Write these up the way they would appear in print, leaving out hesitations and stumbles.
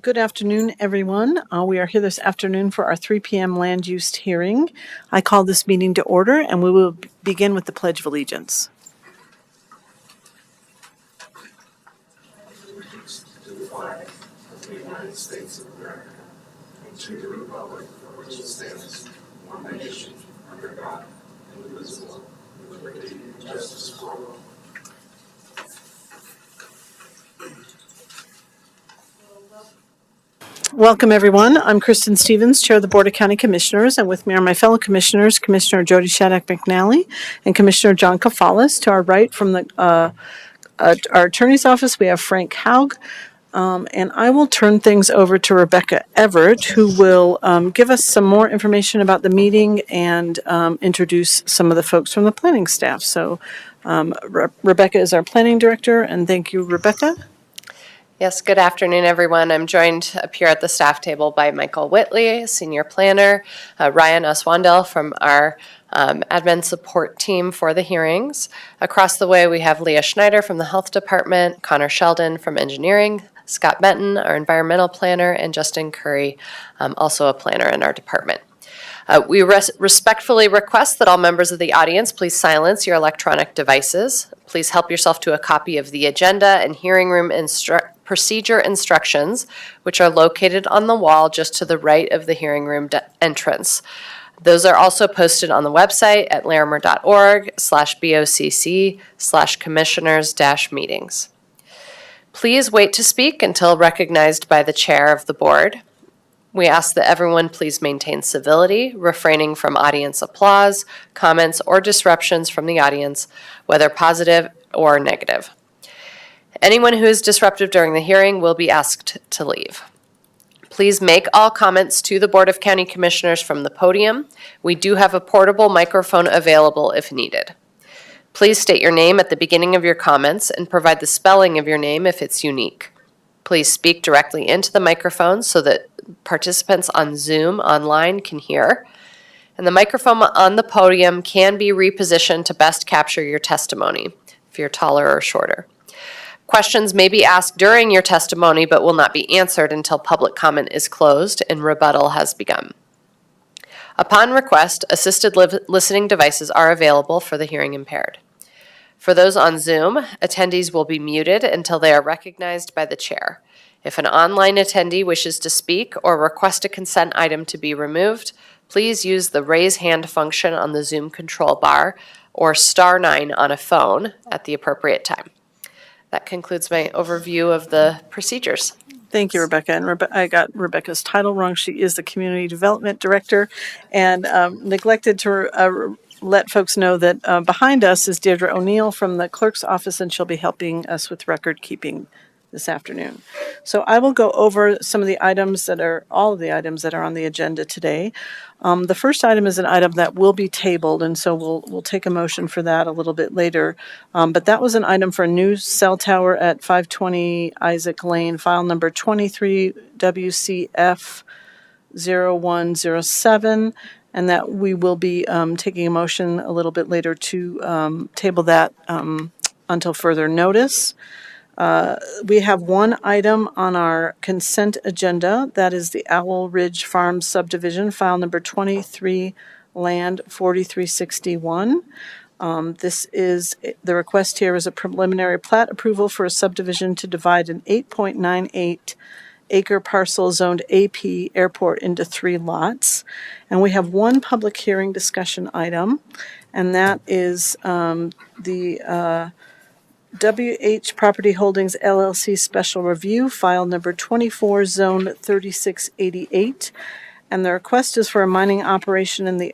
Good afternoon, everyone. We are here this afternoon for our 3 p.m. land use hearing. I call this meeting to order, and we will begin with the Pledge of Allegiance. Allegiance to the flag of the United States of America and to the republic for which it stands, one nation, under God, indivisible, with liberty and justice for all. Welcome, everyone. I'm Kristen Stevens, Chair of the Board of County Commissioners, and with me are my fellow commissioners, Commissioner Jody Shattuck McNally and Commissioner John Kafalis. To our right from our attorney's office, we have Frank Haug. And I will turn things over to Rebecca Everett, who will give us some more information about the meeting and introduce some of the folks from the planning staff. So Rebecca is our planning director, and thank you, Rebecca. Yes, good afternoon, everyone. I'm joined up here at the staff table by Michael Whitley, senior planner, Ryan Oswandel from our admin support team for the hearings. Across the way, we have Leah Schneider from the health department, Connor Sheldon from engineering, Scott Benton, our environmental planner, and Justin Curry, also a planner in our department. We respectfully request that all members of the audience please silence your electronic devices. Please help yourself to a copy of the agenda and hearing room procedure instructions, which are located on the wall just to the right of the hearing room entrance. Those are also posted on the website at larimer.org/BOCC/commissioners-meetings. Please wait to speak until recognized by the chair of the board. We ask that everyone please maintain civility, refraining from audience applause, comments, or disruptions from the audience, whether positive or negative. Anyone who is disruptive during the hearing will be asked to leave. Please make all comments to the Board of County Commissioners from the podium. We do have a portable microphone available if needed. Please state your name at the beginning of your comments and provide the spelling of your name if it's unique. Please speak directly into the microphone so that participants on Zoom online can hear. And the microphone on the podium can be repositioned to best capture your testimony if you're taller or shorter. Questions may be asked during your testimony but will not be answered until public comment is closed and rebuttal has begun. Upon request, assisted listening devices are available for the hearing impaired. For those on Zoom, attendees will be muted until they are recognized by the chair. If an online attendee wishes to speak or request a consent item to be removed, please use the raise hand function on the Zoom control bar or *9 on a phone at the appropriate time. That concludes my overview of the procedures. Thank you, Rebecca. And I got Rebecca's title wrong. She is the Community Development Director, and neglected to let folks know that behind us is Deirdre O'Neill from the clerk's office, and she'll be helping us with record keeping this afternoon. So I will go over some of the items all of the items that are on the agenda today. The first item is an item that will be tabled, and so we'll take a motion for that a little bit later. But that was an item for a new cell tower at 520 Isaac Lane, file number 23 WCF 0107, and that we will be taking a motion a little bit later to table that until further notice. We have one item on our consent agenda. That is the Owl Ridge Farm subdivision, file number 23, land 4361. The request here is a preliminary plat approval for a subdivision to divide an 8.98 acre parcel zoned AP airport into 3 lots. And we have one public hearing discussion item, and that is the WH Property Holdings LLC Special Review, file number 24, zone 3688. And the request is for a mining operation in the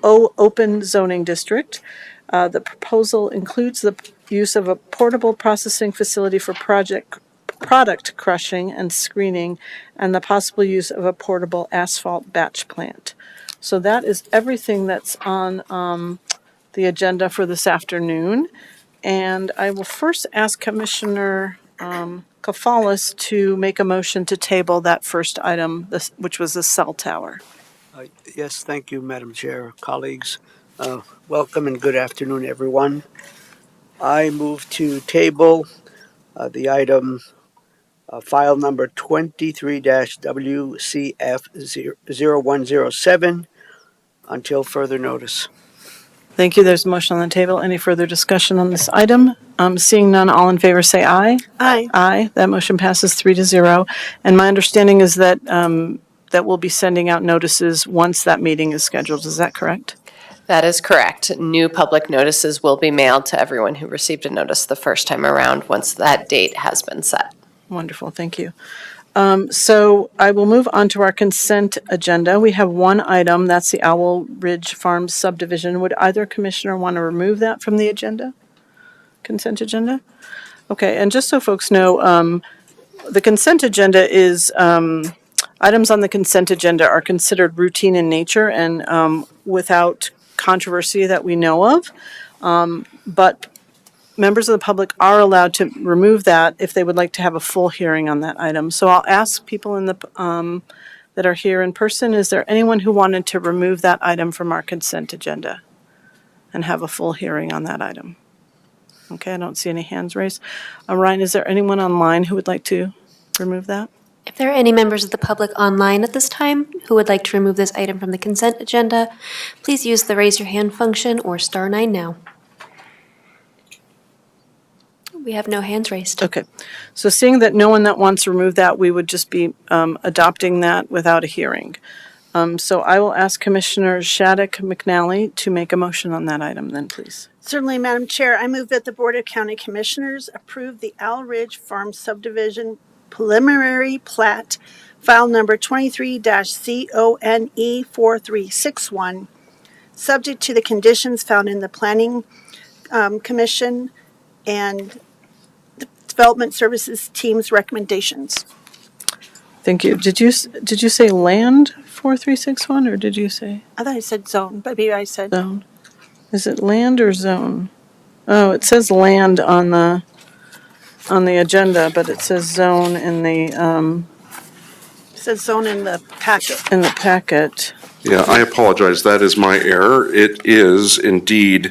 open zoning district. The proposal includes the use of a portable processing facility for product crushing and screening, and the possible use of a portable asphalt batch plant. So that is everything that's on the agenda for this afternoon. And I will first ask Commissioner Kafalis to make a motion to table that first item, which was the cell tower. Yes, thank you, Madam Chair, colleagues. Welcome and good afternoon, everyone. I move to table the item file number 23-WCF0107 until further notice. Thank you. There's a motion on the table. Any further discussion on this item? Seeing none, all in favor say aye. Aye. Aye. That motion passes 3-0. And my understanding is that that we'll be sending out notices once that meeting is scheduled. Is that correct? That is correct. New public notices will be mailed to everyone who received a notice the first time around once that date has been set. Wonderful. Thank you. So I will move on to our consent agenda. We have one item, that's the Owl Ridge Farms subdivision. Would either commissioner want to remove that from the agenda? Consent agenda? Okay, and just so folks know, the consent agenda is, items on the consent agenda are considered routine in nature and without controversy that we know of. But members of the public are allowed to remove that if they would like to have a full hearing on that item. So I'll ask people in the that are here in person, is there anyone who wanted to remove that item from our consent agenda and have a full hearing on that item? Okay, I don't see any hands raised. Ryan, is there anyone online who would like to remove that? If there are any members of the public online at this time who would like to remove this item from the consent agenda, please use the raise your hand function or *9 now. We have no hands raised. Okay, so seeing that no one that wants to remove that, we would just be adopting that without a hearing. So I will ask Commissioner Shattuck McNally to make a motion on that item then, please. Certainly, Madam Chair. I move that the Board of County Commissioners approve the Owl Ridge Farm Subdivision Preliminary Plat, file number 23-CONE4361, subject to the conditions found in the Planning Commission and the Development Services Team's recommendations. Thank you. Did you say land 4361 or did you say I thought I said zone, but maybe I said zone? Is it land or zone? Oh, it says land on the agenda, but it says zone in the zone in the packet. Yeah, I apologize. That is my error. It is indeed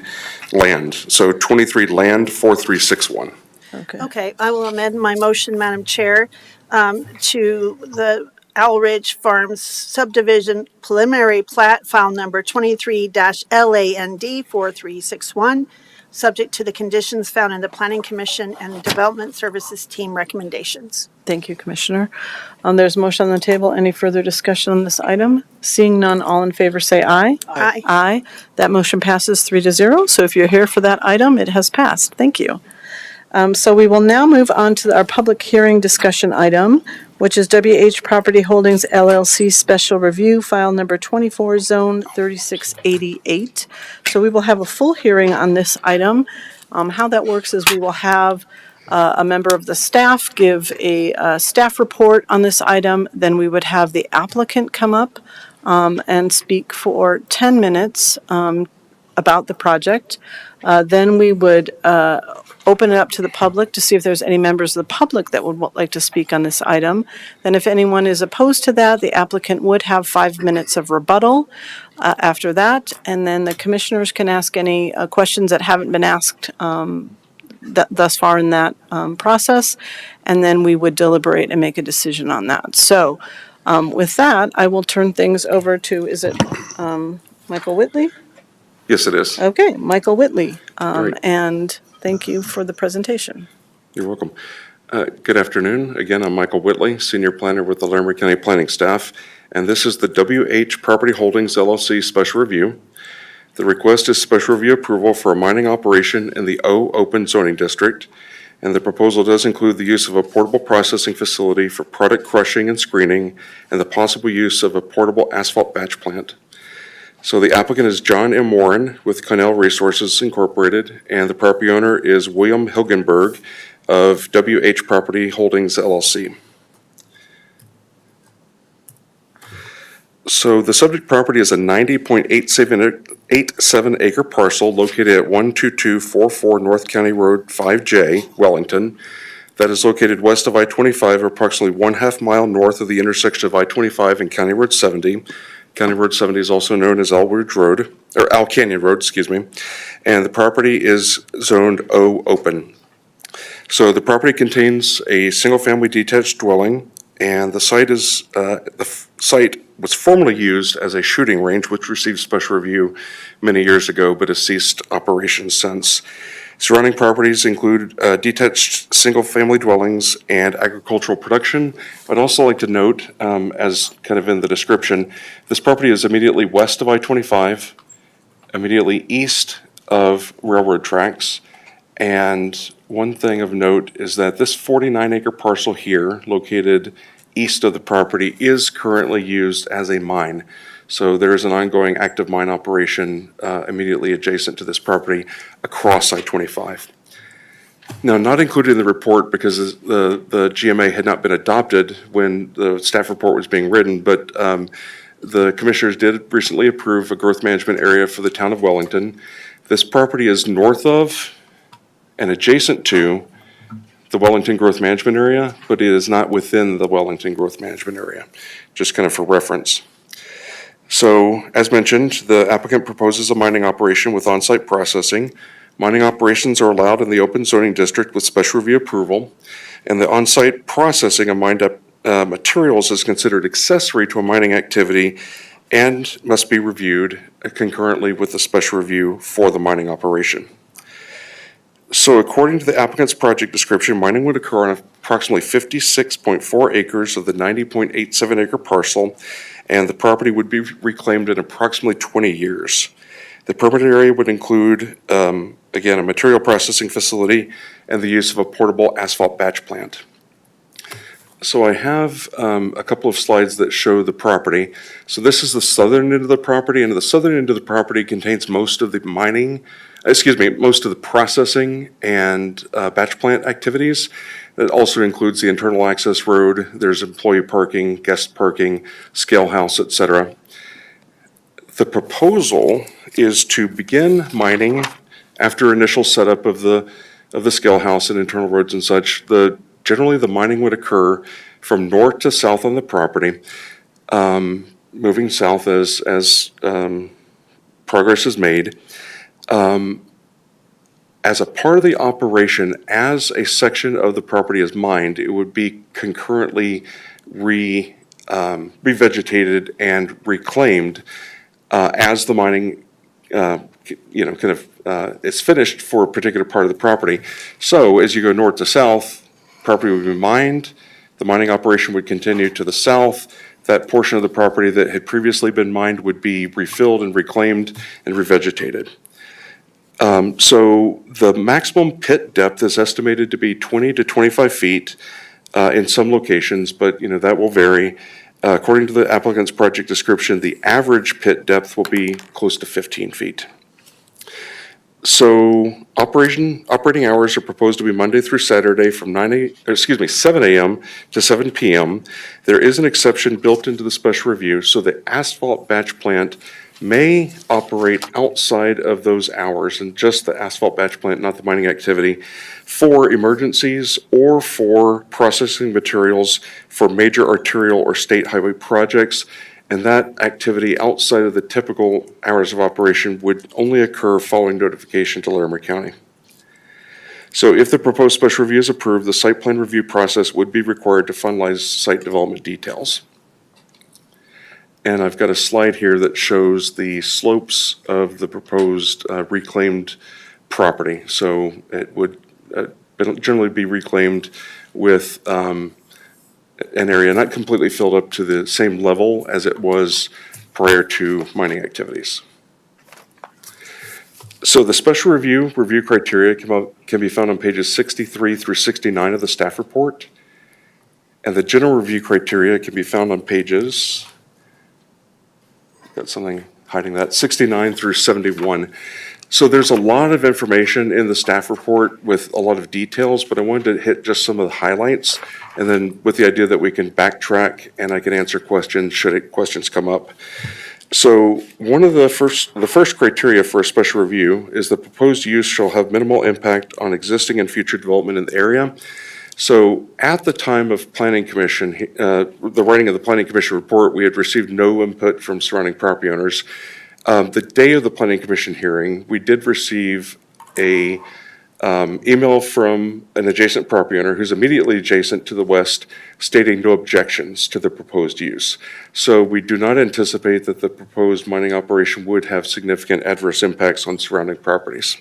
land. So 23 land 4361. Okay. Okay, I will amend my motion, Madam Chair, to the Owl Ridge Farms Subdivision Preliminary Plat, file number 23-LAND4361, subject to the conditions found in the Planning Commission and Development Services Team recommendations. Thank you, Commissioner. There's a motion on the table. Any further discussion on this item? Seeing none, all in favor say aye. Aye. Aye. That motion passes 3-0. So if you're here for that item, it has passed. Thank you. So we will now move on to our public hearing discussion item, which is WH Property Holdings LLC Special Review, file number 24, Zone 3688. So we will have a full hearing on this item. How that works is we will have a member of the staff give a staff report on this item. Then we would have the applicant come up and speak for 10 minutes about the project. Then we would open it up to the public to see if there's any members of the public that would like to speak on this item. Then if anyone is opposed to that, the applicant would have 5 minutes of rebuttal after that. And then the commissioners can ask any questions that haven't been asked thus far in that process. And then we would deliberate and make a decision on that. So with that, I will turn things over to, is it Michael Whitley? Yes, it is. Okay, Michael Whitley. Great. And thank you for the presentation. You're welcome. Good afternoon. Again, I'm Michael Whitley, Senior Planner with the Larimer County Planning Staff, and this is the WH Property Holdings LLC Special Review. The request is special review approval for a mining operation in the O Open Zoning District, and the proposal does include the use of a portable processing facility for product crushing and screening, and the possible use of a portable asphalt batch plant. So the applicant is John M. Warren with Connell Resources Incorporated, and the property owner is William Hilgenberg of WH Property Holdings LLC. So the subject property is a 90.87 acre parcel located at 12244 North County Road 5J, Wellington, that is located west of I-25, approximately 1/2 mile north of the intersection of I-25 and County Road 70. County Road 70 is also known as Owl Canyon Road, and the property is zoned O Open. So the property contains a single-family detached dwelling, and the site site was formerly used as a shooting range, which received special review many years ago, but has ceased operations since. Surrounding properties include detached single-family dwellings and agricultural production. I'd also like to note, as kind of in the description, this property is immediately west of I-25, immediately east of railroad tracks. And one thing of note is that this 49-acre parcel here, located east of the property, is currently used as a mine. So there is an ongoing active mine operation immediately adjacent to this property across I-25. Now, not included in the report because the GMA had not been adopted when the staff report was being written, but the commissioners did recently approve a growth management area for the town of Wellington. This property is north of and adjacent to the Wellington Growth Management Area, but it is not within the Wellington Growth Management Area, just kind of for reference. So, as mentioned, the applicant proposes a mining operation with on-site processing. Mining operations are allowed in the open zoning district with special review approval, and the on-site processing of mined up materials is considered accessory to a mining activity and must be reviewed concurrently with the special review for the mining operation. So according to the applicant's project description, mining would occur on approximately 56.4 acres of the 90.87 acre parcel, and the property would be reclaimed in approximately 20 years. The permitted area would include, again, a material processing facility and the use of a portable asphalt batch plant. So I have a couple of slides that show the property. So this is the southern end of the property, and the southern end of the property contains most of the most of the processing and batch plant activities. It also includes the internal access road. There's employee parking, guest parking, scale house, etc. The proposal is to begin mining after initial setup of the scale house and internal roads and such. Generally, the mining would occur from north to south on the property, moving south as progress is made. As a part of the operation, as a section of the property is mined, it would be concurrently revegetated and reclaimed as the mining, is finished for a particular part of the property. So as you go north to south, property would be mined, the mining operation would continue to the south. That portion of the property that had previously been mined would be refilled and reclaimed and revegetated. So the maximum pit depth is estimated to be 20 to 25 feet in some locations, but that will vary. According to the applicant's project description, the average pit depth will be close to 15 feet. So operating hours are proposed to be Monday through Saturday from 7 a.m. to 7 p.m. There is an exception built into the special review, so the asphalt batch plant may operate outside of those hours, and just the asphalt batch plant, not the mining activity, for emergencies or for processing materials for major arterial or state highway projects. And that activity outside of the typical hours of operation would only occur following notification to Larimer County. So if the proposed special review is approved, the site plan review process would be required to finalize site development details. And I've got a slide here that shows the slopes of the proposed reclaimed property. So it would generally be reclaimed with an area not completely filled up to the same level as it was prior to mining activities. So the special review criteria can be found on pages 63 through 69 of the staff report. And the general review criteria can be found on pages, got something hiding that, 69 through 71. So there's a lot of information in the staff report with a lot of details, but I wanted to hit just some of the highlights, and then with the idea that we can backtrack and I can answer questions should questions come up. So one of the first criteria for a special review is the proposed use shall have minimal impact on existing and future development in the area. So at the time of Planning Commission, the writing of the Planning Commission report, we had received no input from surrounding property owners. The day of the Planning Commission hearing, we did receive a email from an adjacent property owner who's immediately adjacent to the west stating no objections to the proposed use. So we do not anticipate that the proposed mining operation would have significant adverse impacts on surrounding properties.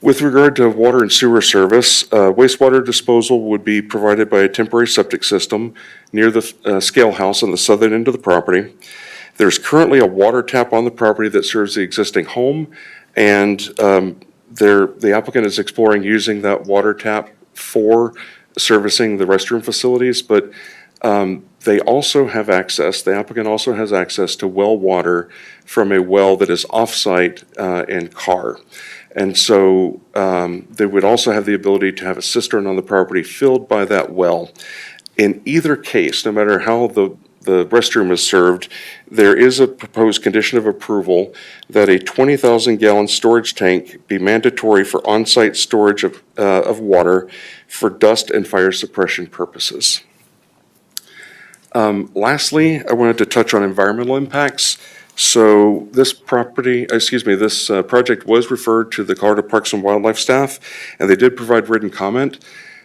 With regard to water and sewer service, wastewater disposal would be provided by a temporary septic system near the scale house on the southern end of the property. There's currently a water tap on the property that serves the existing home, and the applicant is exploring using that water tap for servicing the restroom facilities, but they also have access, the applicant also has access to well water from a well that is off-site in Carr. And so they would also have the ability to have a cistern on the property filled by that well. In either case, no matter how the restroom is served, there is a proposed condition of approval that a 20,000 gallon storage tank be mandatory for on-site storage of water for dust and fire suppression purposes. Lastly, I wanted to touch on environmental impacts. So this project was referred to the Colorado Parks and Wildlife staff, and they did provide written comment.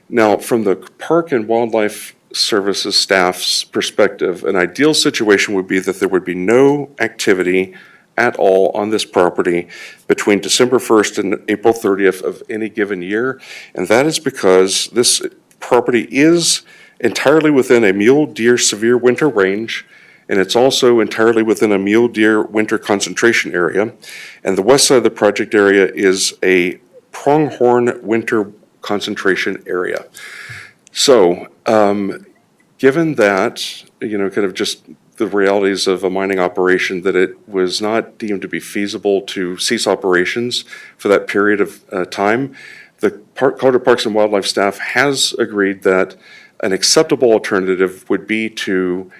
Now, from the Park and Wildlife Services staff's perspective, an ideal situation would be that there would be no activity at all on this property between December 1st and April 30th of any given year. And that is because this property is entirely within a mule deer severe winter range, and it's also entirely within a mule deer winter concentration area. And the west side of the project area is a pronghorn winter concentration area. So, given that, kind of just the realities of a mining operation, that it was not deemed to be feasible to cease operations for that period of time, the Colorado Parks and Wildlife staff has agreed that an acceptable alternative would be to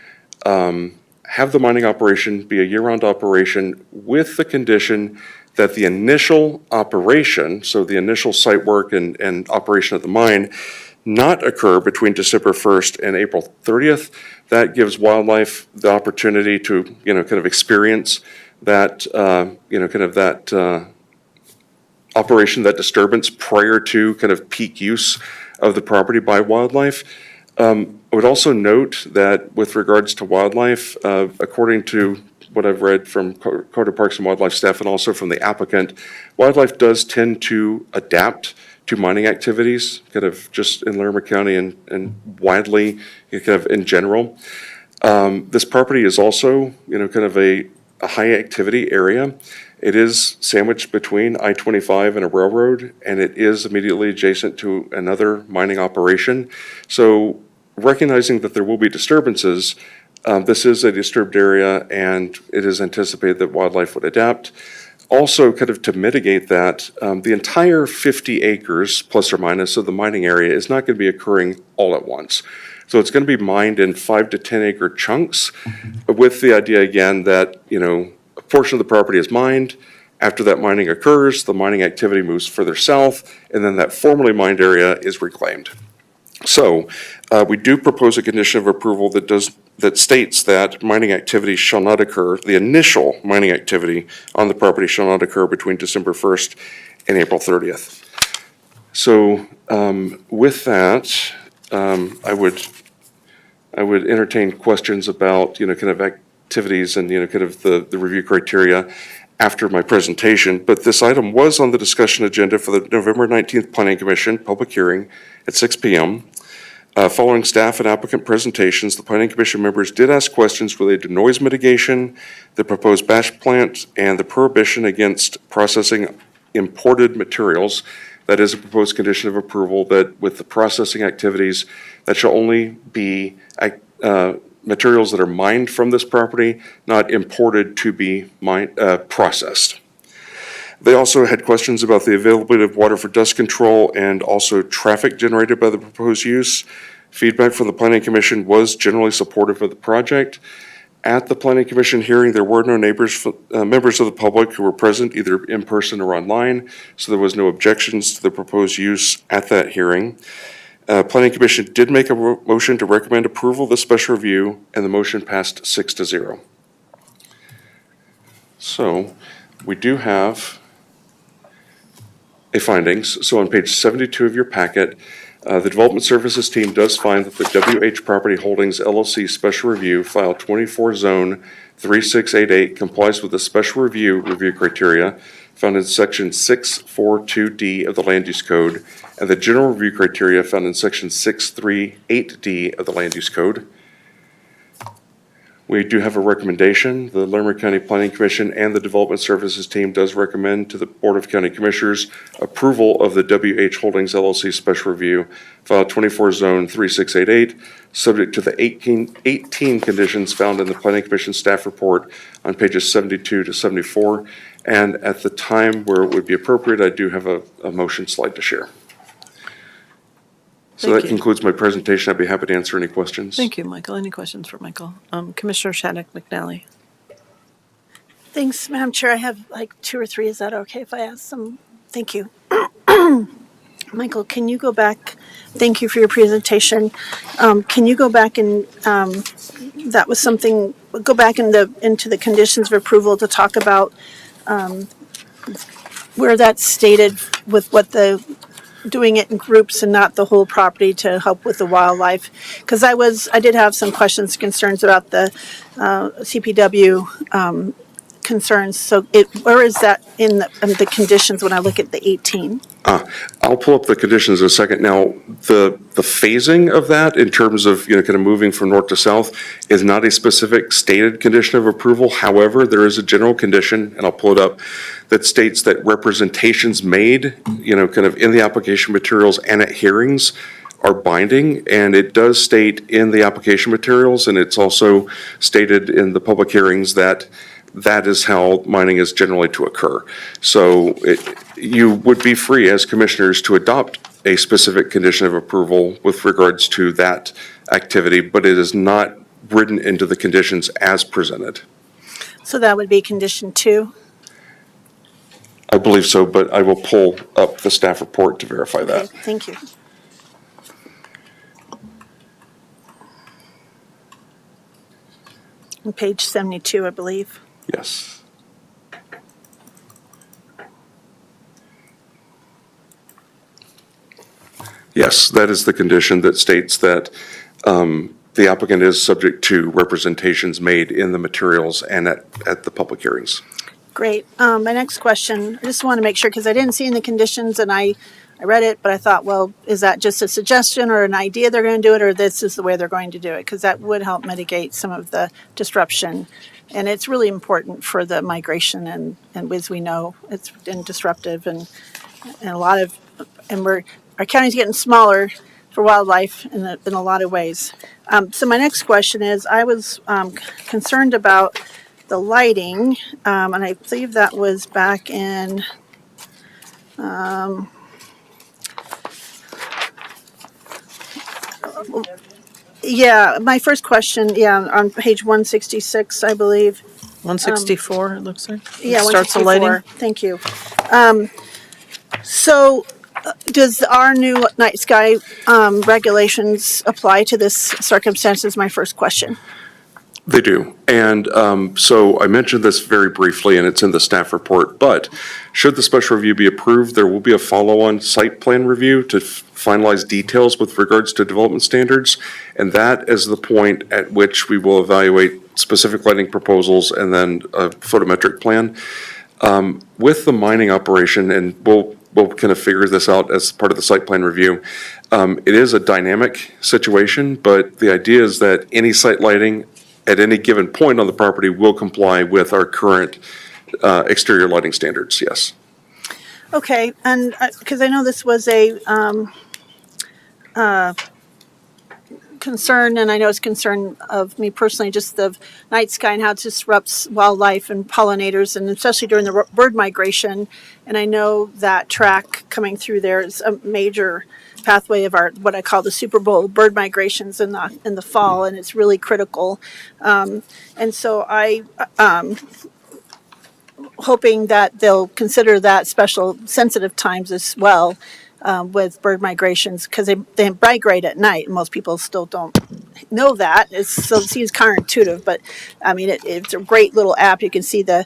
have the mining operation be a year-round operation with the condition that the initial operation, so the initial site work and operation of the mine, not occur between December 1st and April 30th. That gives wildlife the opportunity to, kind of experience that, operation, that disturbance prior to kind of peak use of the property by wildlife. I would also note that with regards to wildlife, according to what I've read from Colorado Parks and Wildlife staff and also from the applicant, wildlife does tend to adapt to mining activities, kind of just in Larimer County and widely, kind of in general. This property is also, kind of a high activity area. It is sandwiched between I-25 and a railroad, and it is immediately adjacent to another mining operation. So recognizing that there will be disturbances, this is a disturbed area, and it is anticipated that wildlife would adapt. Also, kind of to mitigate that, the entire 50 acres, plus or minus, of the mining area is not going to be occurring all at once. So it's going to be mined in 5 to 10 acre chunks, with the idea again that, a portion of the property is mined. After that mining occurs, the mining activity moves further south, and then that formerly mined area is reclaimed. So we do propose a condition of approval that states that mining activity shall not occur, the initial mining activity on the property shall not occur between December 1st and April 30th. So with that, I would entertain questions about, kind of activities and, kind of the review criteria after my presentation. But this item was on the discussion agenda for the November 19th Planning Commission public hearing at 6 p.m. Following staff and applicant presentations, the Planning Commission members did ask questions related to noise mitigation, the proposed batch plant, and the prohibition against processing imported materials. That is a proposed condition of approval that with the processing activities, that shall only be materials that are mined from this property, not imported to be processed. They also had questions about the availability of water for dust control and also traffic generated by the proposed use. Feedback from the Planning Commission was generally supportive of the project. At the Planning Commission hearing, there were no members of the public who were present either in person or online, so there was no objections to the proposed use at that hearing. Planning Commission did make a motion to recommend approval of the special review, and the motion passed 6-0. So we do have findings. So on page 72 of your packet, the Development Services team does find that the WH Property Holdings LLC Special Review File 24 Zone 3688 complies with the special review criteria found in Section 642D of the Land Use Code and the general review criteria found in Section 638D of the Land Use Code. We do have a recommendation. The Larimer County Planning Commission and the Development Services team does recommend to the Board of County Commissioners approval of the WH Holdings LLC Special Review, File 24 Zone 3688, subject to the 18 conditions found in the Planning Commission staff report on pages 72 to 74. And at the time where it would be appropriate, I do have a motion slide to share. So Thank that you. concludes my presentation. I'd be happy to answer any questions. Thank you, Michael. Any questions for Michael? Commissioner Shattuck McNally. Thanks, Madam Chair. I have like 2 or 3. Is that okay if I ask some? Thank you. Michael, can you go back? Thank you for your presentation. Can you go back and, that was something, go back into the conditions of approval to talk about where that's stated with what the, doing it in groups and not the whole property to help with the wildlife? Because I did have some questions, concerns about the CPW concerns. So where is that in the conditions when I look at the 18? I'll pull up the conditions in a second. Now, the phasing of that in terms of, kind of moving from north to south is not a specific stated condition of approval. However, there is a general condition, and I'll pull it up, that states that representations made, kind of in the application materials and at hearings are binding. And it does state in the application materials, and it's also stated in the public hearings that is how mining is generally to occur. So you would be free as commissioners to adopt a specific condition of approval with regards to that activity, but it is not written into the conditions as presented. So that would be condition 2? I believe so, but I will pull up the staff report to verify that. Okay, thank you. On page 72, I believe. Yes. Yes, that is the condition that states that the applicant is subject to representations made in the materials and at the public hearings. Great. My next question, I just want to make sure, because I didn't see in the conditions and I read it, but I thought, well, is that just a suggestion or an idea they're going to do it, or this is the way they're going to do it? Because that would help mitigate some of the disruption. And it's really important for the migration, and as we know, it's been disruptive and a lot of, and our county's getting smaller for wildlife in a lot of ways. So my next question is, I was concerned about the lighting, and I believe that was back in, yeah, my first question, on page 166, I believe. 164, it looks like. Yeah, Starts the 164. lighting. Thank you. So does our new night sky regulations apply to this circumstance is my first question. They do. And so I mentioned this very briefly, and it's in the staff report, but should the special review be approved, there will be a follow-on site plan review to finalize details with regards to development standards. And that is the point at which we will evaluate specific lighting proposals and then a photometric plan. With the mining operation, and we'll kind of figure this out as part of the site plan review, it is a dynamic situation, but the idea is that any site lighting at any given point on the property will comply with our current exterior lighting standards, yes. Okay, and because I know this was a concern, and I know it's a concern of me personally, just the night sky and how it disrupts wildlife and pollinators, and especially during the bird migration. And I know that track coming through there is a major pathway of our, what I call the Super Bowl bird migrations in the fall, and it's really critical. And so I hoping that they'll consider that special sensitive times as well with bird migrations, because they migrate at night, and most people still don't know that. It seems counterintuitive, but I mean, it's a great little app. You can see the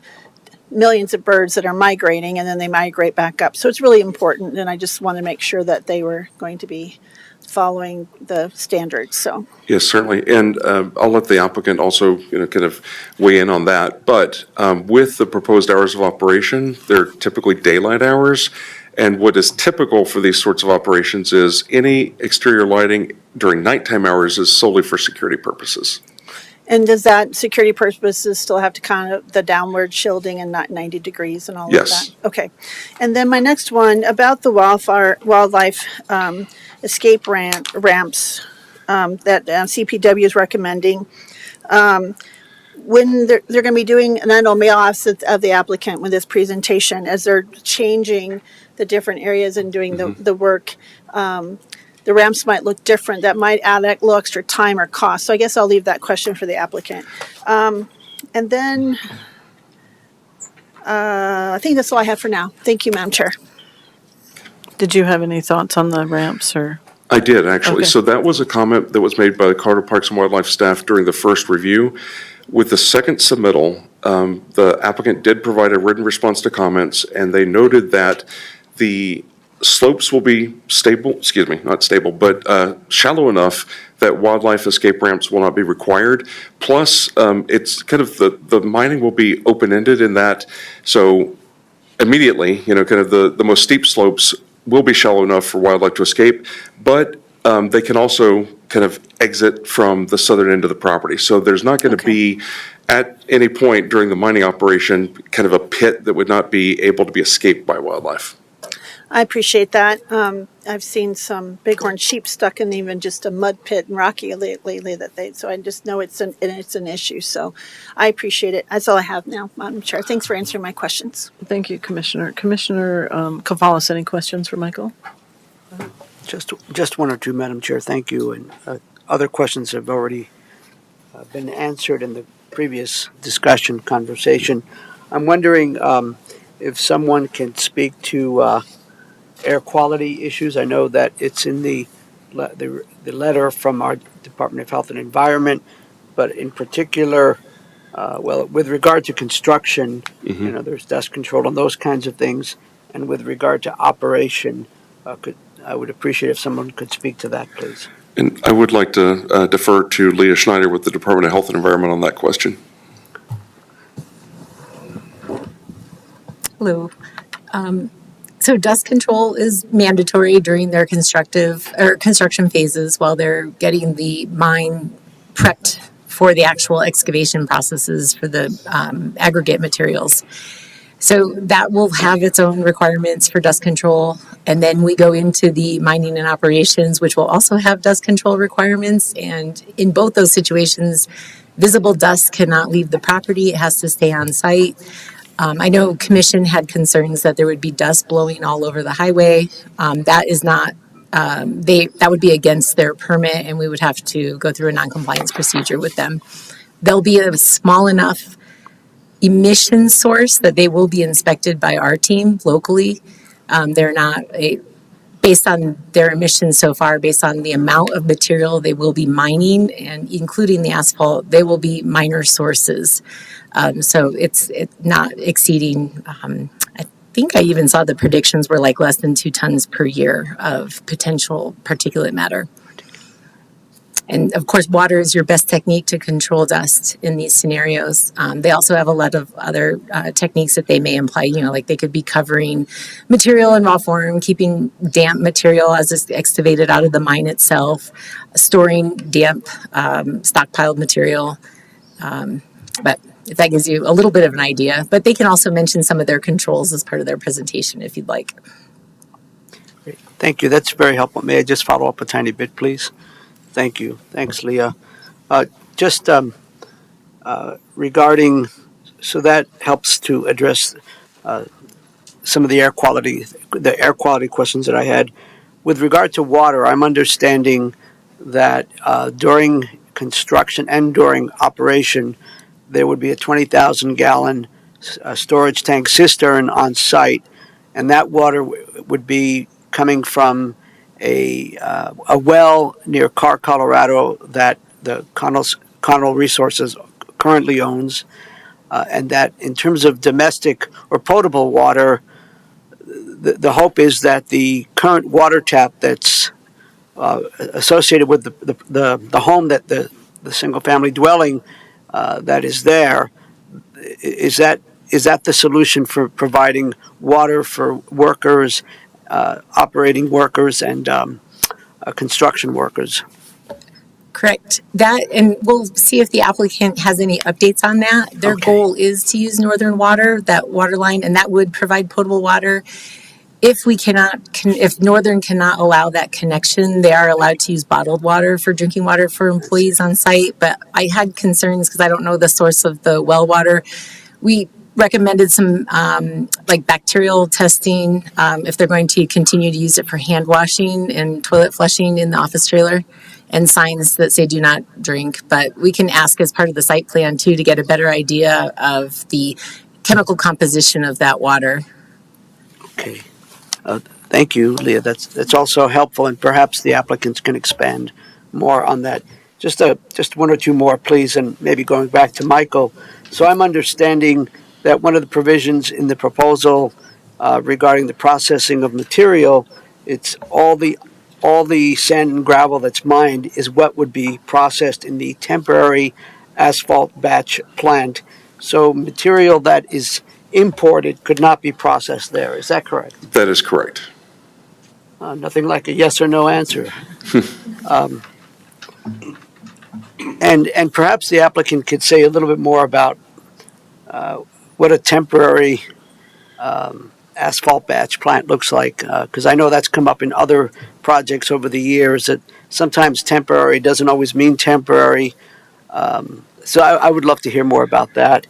millions of birds that are migrating, and then they migrate back up. So it's really important, and I just want to make sure that they were going to be following the standards. So Yes, certainly. And I'll let the applicant also, kind of weigh in on that. But with the proposed hours of operation, they're typically daylight hours. And what is typical for these sorts of operations is any exterior lighting during nighttime hours is solely for security purposes. and does that security purposes still have to count the downward shielding and not 90 degrees and all Yes. of that? Okay. And then my next one about the wildlife escape ramps that CPW is recommending. When they're going to be doing, and I know may ask of the applicant with this presentation, as they're changing the different areas and doing the work, the ramps might look different. That might add a little extra time or cost. So I guess I'll leave that question for the applicant. And then I think that's all I have for now. Thank you, Madam Chair. Did you have any thoughts on the ramps or? I did, actually. Okay. So that was a comment that was made by the Colorado Parks and Wildlife staff during the first review. With the second submittal, the applicant did provide a written response to comments, and they noted that the slopes will be not stable, but shallow enough that wildlife escape ramps will not be required. Plus, it's kind of the mining will be open-ended in that, so immediately, kind of the most steep slopes will be shallow enough for wildlife to escape, but they can also kind of exit from the southern end of the property. So there's not going to be, at any point during the mining operation, kind of a pit that would not be able to be escaped by wildlife. I appreciate that. I've seen some bighorn sheep stuck in even just a mud pit and rocky lately so I just know it's an issue. So I appreciate it. That's all I have now, Madam Chair. Thanks for answering my questions. Thank you, Commissioner. Commissioner Kavalis, any questions for Michael? Just one or two, Madam Chair. Thank you. And other questions have already been answered in the previous conversation. I'm wondering if someone can speak to air quality issues. I know that it's in the letter from our Department of Health and Environment, but in particular, with regard to construction, there's dust control and those kinds of things, and with regard to operation, I would appreciate if someone could speak to that, please. And I would like to defer to Leah Schneider with the Department of Health and Environment on that question. Hello. So dust control is mandatory during their construction phases while they're getting the mine prepped for the actual excavation processes for the aggregate materials. So that will have its own requirements for dust control. And then we go into the mining and operations, which will also have dust control requirements. And in both those situations, visible dust cannot leave the property. It has to stay on site. I know Commission had concerns that there would be dust blowing all over the highway. That is not, that would be against their permit, and we would have to go through a noncompliance procedure with them. There'll be a small enough emission source that they will be inspected by our team locally. They're not based on their emissions so far, based on the amount of material they will be mining and including the asphalt, they will be minor sources. So it's not exceeding, I think I even saw the predictions were like less than 2 tons per year of potential particulate matter. And of course, water is your best technique to control dust in these scenarios. They also have a lot of other techniques that they may imply, like they could be covering material in raw form, keeping damp material as it's excavated out of the mine itself, storing damp stockpiled material. But if that gives you a little bit of an idea, but they can also mention some of their controls as part of their presentation if you'd like. Great. Thank you. That's very helpful. May I just follow up a tiny bit, please? Thank you. Thanks, Leah. Just regarding, so that helps to address some of the air quality questions that I had. With regard to water, I'm understanding that during construction and during operation, there would be a 20,000 gallon storage tank cistern on site, and that water would be coming from a well near Carr, Colorado, that the Connell Resources currently owns. and that in terms of domestic or potable water, the hope is that the current water tap that's associated with the home that the single family dwelling that is there, is that the solution for providing water for workers, operating workers, and construction workers? Correct. That, and we'll see if the applicant has any updates on that. Their Okay. goal is to use Northern Water, that water line, and that would provide potable water. If we cannot, if Northern cannot allow that connection, they are allowed to use bottled water for drinking water for employees on site. But I had concerns because I don't know the source of the well water. We recommended some like bacterial testing if they're going to continue to use it for hand washing and toilet flushing in the office trailer, and signs that say do not drink. But we can ask as part of the site plan too to get a better idea of the chemical composition of that water. Okay. Thank you, Leah. That's also helpful, and perhaps the applicants can expand more on that. Just one or two more, please, and maybe going back to Michael. So I'm understanding that one of the provisions in the proposal regarding the processing of material, it's all the sand and gravel that's mined is what would be processed in the temporary asphalt batch plant. So material that is imported could not be processed there. Is that correct? That is correct. Nothing like a yes or no answer. And perhaps the applicant could say a little bit more about what a temporary asphalt batch plant looks like, because I know that's come up in other projects over the years, that sometimes temporary doesn't always mean temporary. So I would love to hear more about that.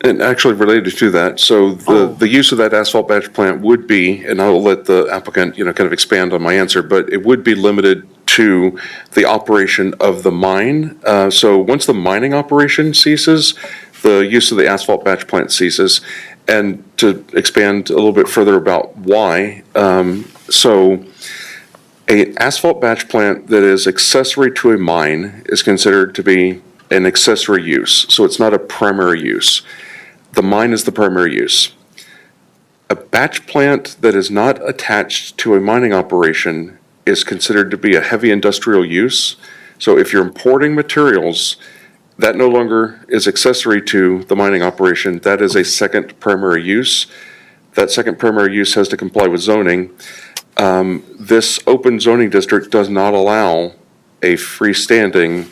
And actually related to that, so the use of that asphalt batch plant would be, and I will let the applicant, kind of expand on my answer, but it would be limited to the operation of the mine. So once the mining operation ceases, the use of the asphalt batch plant ceases. And to expand a little bit further about why, so an asphalt batch plant that is accessory to a mine is considered to be an accessory use. So it's not a primary use. The mine is the primary use. A batch plant that is not attached to a mining operation is considered to be a heavy industrial use. So if you're importing materials, that no longer is accessory to the mining operation. That is a second primary use. That second primary use has to comply with zoning. This open zoning district does not allow a freestanding,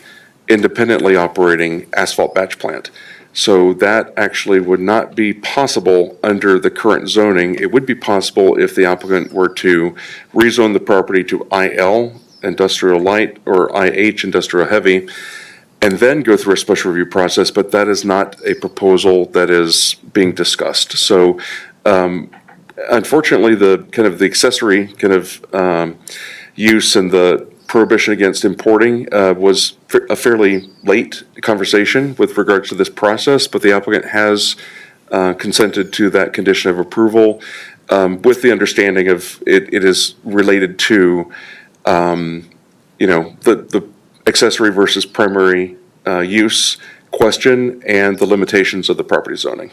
independently operating asphalt batch plant. So that actually would not be possible under the current zoning. It would be possible if the applicant were to rezone the property to IL, industrial light, or IH, industrial heavy, and then go through a special review process, but that is not a proposal that is being discussed. So unfortunately, the accessory use and the prohibition against importing was a fairly late conversation with regards to this process, but the applicant has consented to that condition of approval with the understanding of it is related to the accessory versus primary use question and the limitations of the property zoning.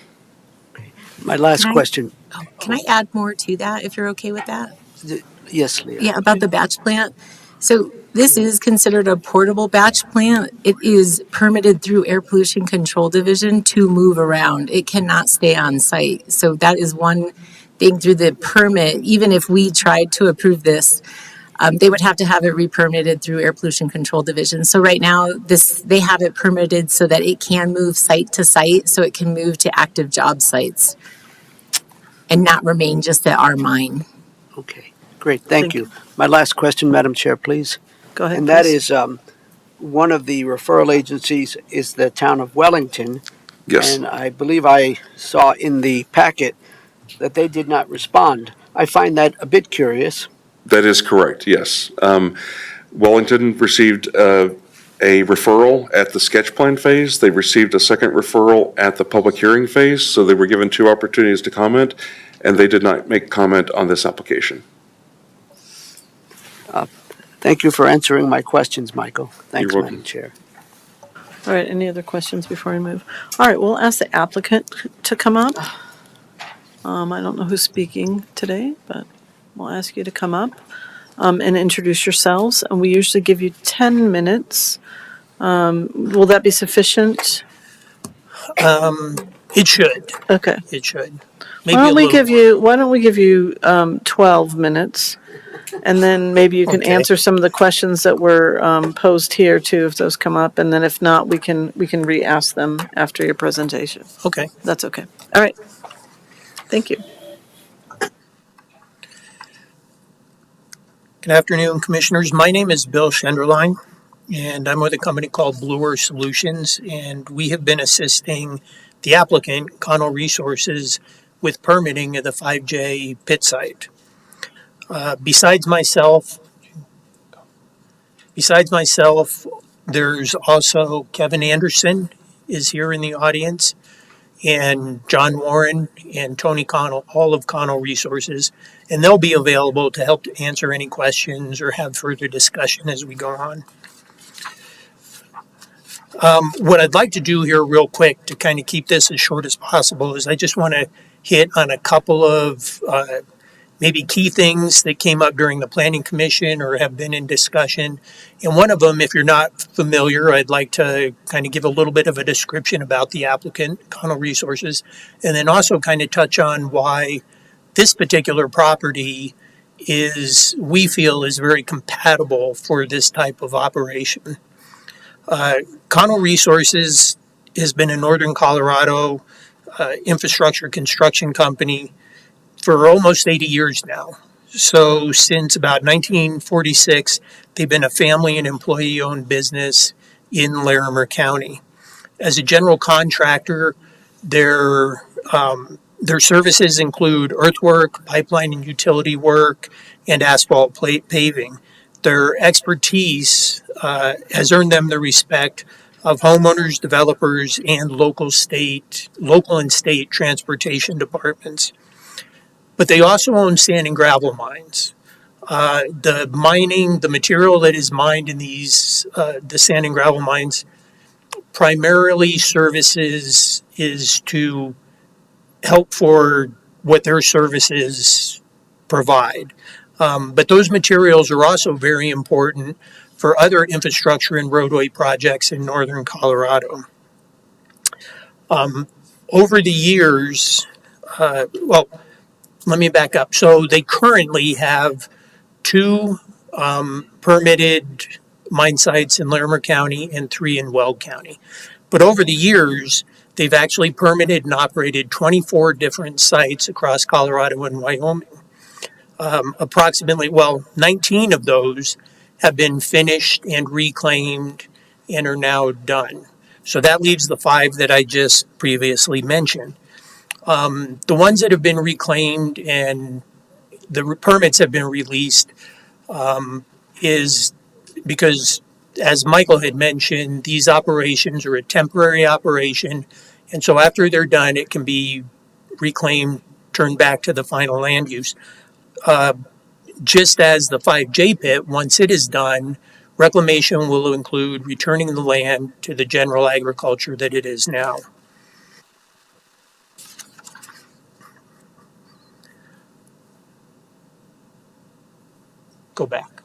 My last Can I- question. Can I add more to that if you're okay with that? Yes, Leah. Yeah, about the batch plant. So this is considered a portable batch plant. It is permitted through Air Pollution Control Division to move around. It cannot stay on site. So that is one thing through the permit. Even if we tried to approve this, they would have to have it re-permitted through Air Pollution Control Division. So right now, they have it permitted so that it can move site to site, so it can move to active job sites and not remain just at our mine. Okay, great. Thank you. My last question, Madam Chair, please. Go ahead, And that please. is, one of the referral agencies is the town of Wellington. Yes. And I believe I saw in the packet that they did not respond. I find that a bit curious. That is correct, yes. Wellington received a referral at the sketch plan phase. They received a second referral at the public hearing phase, so they were given two opportunities to comment, and they did not make comment on this application. Thank you for answering my questions, Michael. Thanks, You're welcome. Madam Chair. All right, any other questions before we move? All right, we'll ask the applicant to come up. I don't know who's speaking today, but we'll ask you to come up and introduce yourselves. And we usually give you 10 minutes. Will that be sufficient? It should. Okay. It should. Maybe a little Why don't we give you 12 minutes? And then maybe you can Okay. answer some of the questions that were posed here too, if those come up. And then if not, we can re-ask them after your presentation. Okay. That's okay. All right. Thank you. Good afternoon, Commissioners. My name is Bill Schenderline, and I'm with a company called Blue Earth Solutions, and we have been assisting the applicant, Connell Resources, with permitting of the 5J pit site. Besides myself, there's also Kevin Anderson is here in the audience, and John Warren and Tony Connell, all of Connell Resources, and they'll be available to help to answer any questions or have further discussion as we go on. What I'd like to do here real quick to kind of keep this as short as possible is I just want to hit on a couple of maybe key things that came up during the Planning Commission or have been in discussion. And one of them, if you're not familiar, I'd like to kind of give a little bit of a description about the applicant, Connell Resources, and then also kind of touch on why this particular property we feel is very compatible for this type of operation. Connell Resources has been a Northern Colorado infrastructure construction company for almost 80 years now. So since about 1946, they've been a family and employee-owned business in Larimer County. As a general contractor, their services include earthwork, pipeline and utility work, and asphalt paving. Their expertise has earned them the respect of homeowners, developers, and local and state transportation departments. But they also own sand and gravel mines. The material that is mined in the sand and gravel mines primarily services is to help for what their services provide. But those materials are also very important for other infrastructure and roadway projects in northern Colorado. Over the years, let me back up. So they currently have two permitted mine sites in Larimer County and 3 in Weld County. But over the years, they've actually permitted and operated 24 different sites across Colorado and Wyoming. 19 of those have been finished and reclaimed and are now done. So that leaves the 5 that I just previously mentioned. The ones that have been reclaimed and the permits have been released is because, as Michael had mentioned, these operations are a temporary operation. And so after they're done, it can be reclaimed, turned back to the final land use. Just as the 5J pit, once it is done, reclamation will include returning the land to the general agriculture that it is now. Go back.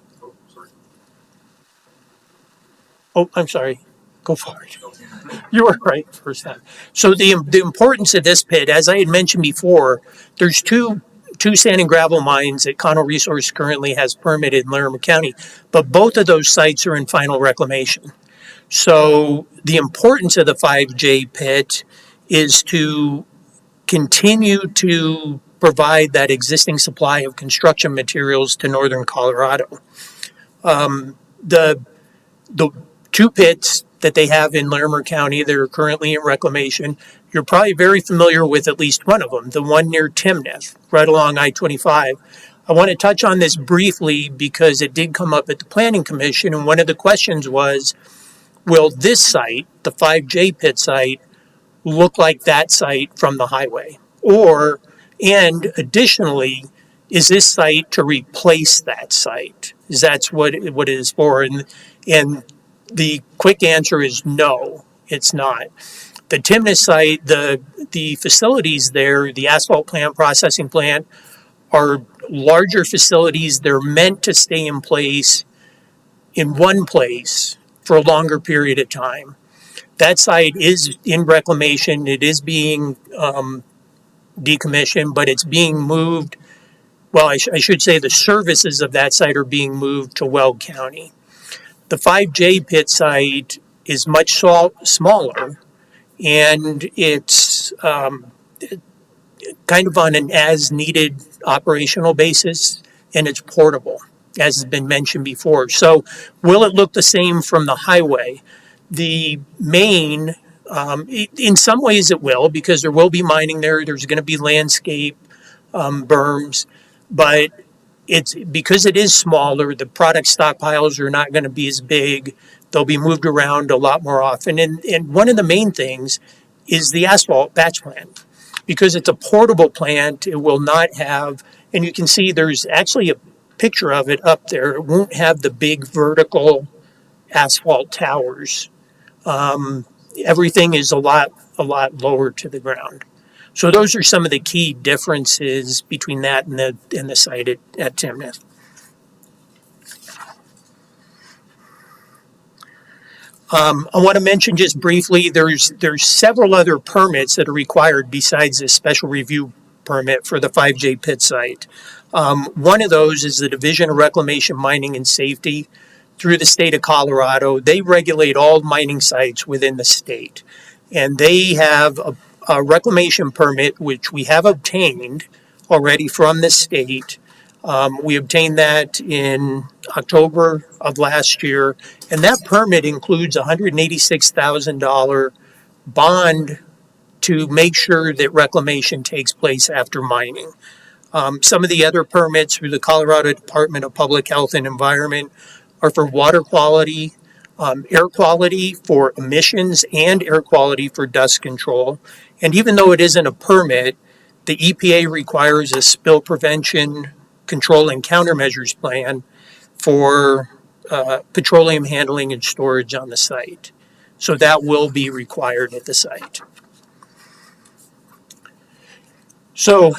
Oh, I'm sorry. Go forward. You were right first time. So the importance of this pit, as I had mentioned before, there's two sand and gravel mines that Connell Resource currently has permitted in Larimer County, but both of those sites are in final reclamation. So the importance of the 5J pit is to continue to provide that existing supply of construction materials to northern Colorado. The 2 pits that they have in Larimer County that are currently in reclamation, you're probably very familiar with at least one of them, the one near Timnath, right along I-25. I want to touch on this briefly because it did come up at the Planning Commission, and one of the questions was, will this site, the 5J pit site, look like that site from the highway? And additionally, is this site to replace that site? That's what it is for. And the quick answer is no. it's not. The Timnah site, the facilities there, the asphalt plant, processing plant, are larger facilities. They're meant to stay in place in one place for a longer period of time. That site is in reclamation. It is being decommissioned, but it's being moved. Well, I should say the services of that site are being moved to Weld County. The 5J pit site is much smaller, and it's kind of on an as-needed operational basis, and it's portable, as has been mentioned before. So will it look the same from the highway? The main, in some ways it will, because there will be mining there. There's going to be landscape berms, but it's because it is smaller, the product stockpiles are not going to be as big. They'll be moved around a lot more often. And one of the main things is the asphalt batch plant. Because it's a portable plant, it will not have, and you can see there's actually a picture of it up there. It won't have the big vertical asphalt towers. Everything is a lot lower to the ground. So those are some of the key differences between that and the site at Timnath. I want to mention just briefly, there's several other permits that are required besides this special review permit for the 5J pit site. One of those is the Division of Reclamation, Mining, and Safety through the state of Colorado. They regulate all mining sites within the state, and they have a reclamation permit, which we have obtained already from the state. We obtained that in October of last year, and that permit includes a $186,000 bond to make sure that reclamation takes place after mining. Some of the other permits through the Colorado Department of Public Health and Environment are for water quality, air quality for emissions, and air quality for dust control. And even though it isn't a permit, the EPA requires a spill prevention, control, and countermeasures plan for petroleum handling and storage on the site. So that will be required at the site. So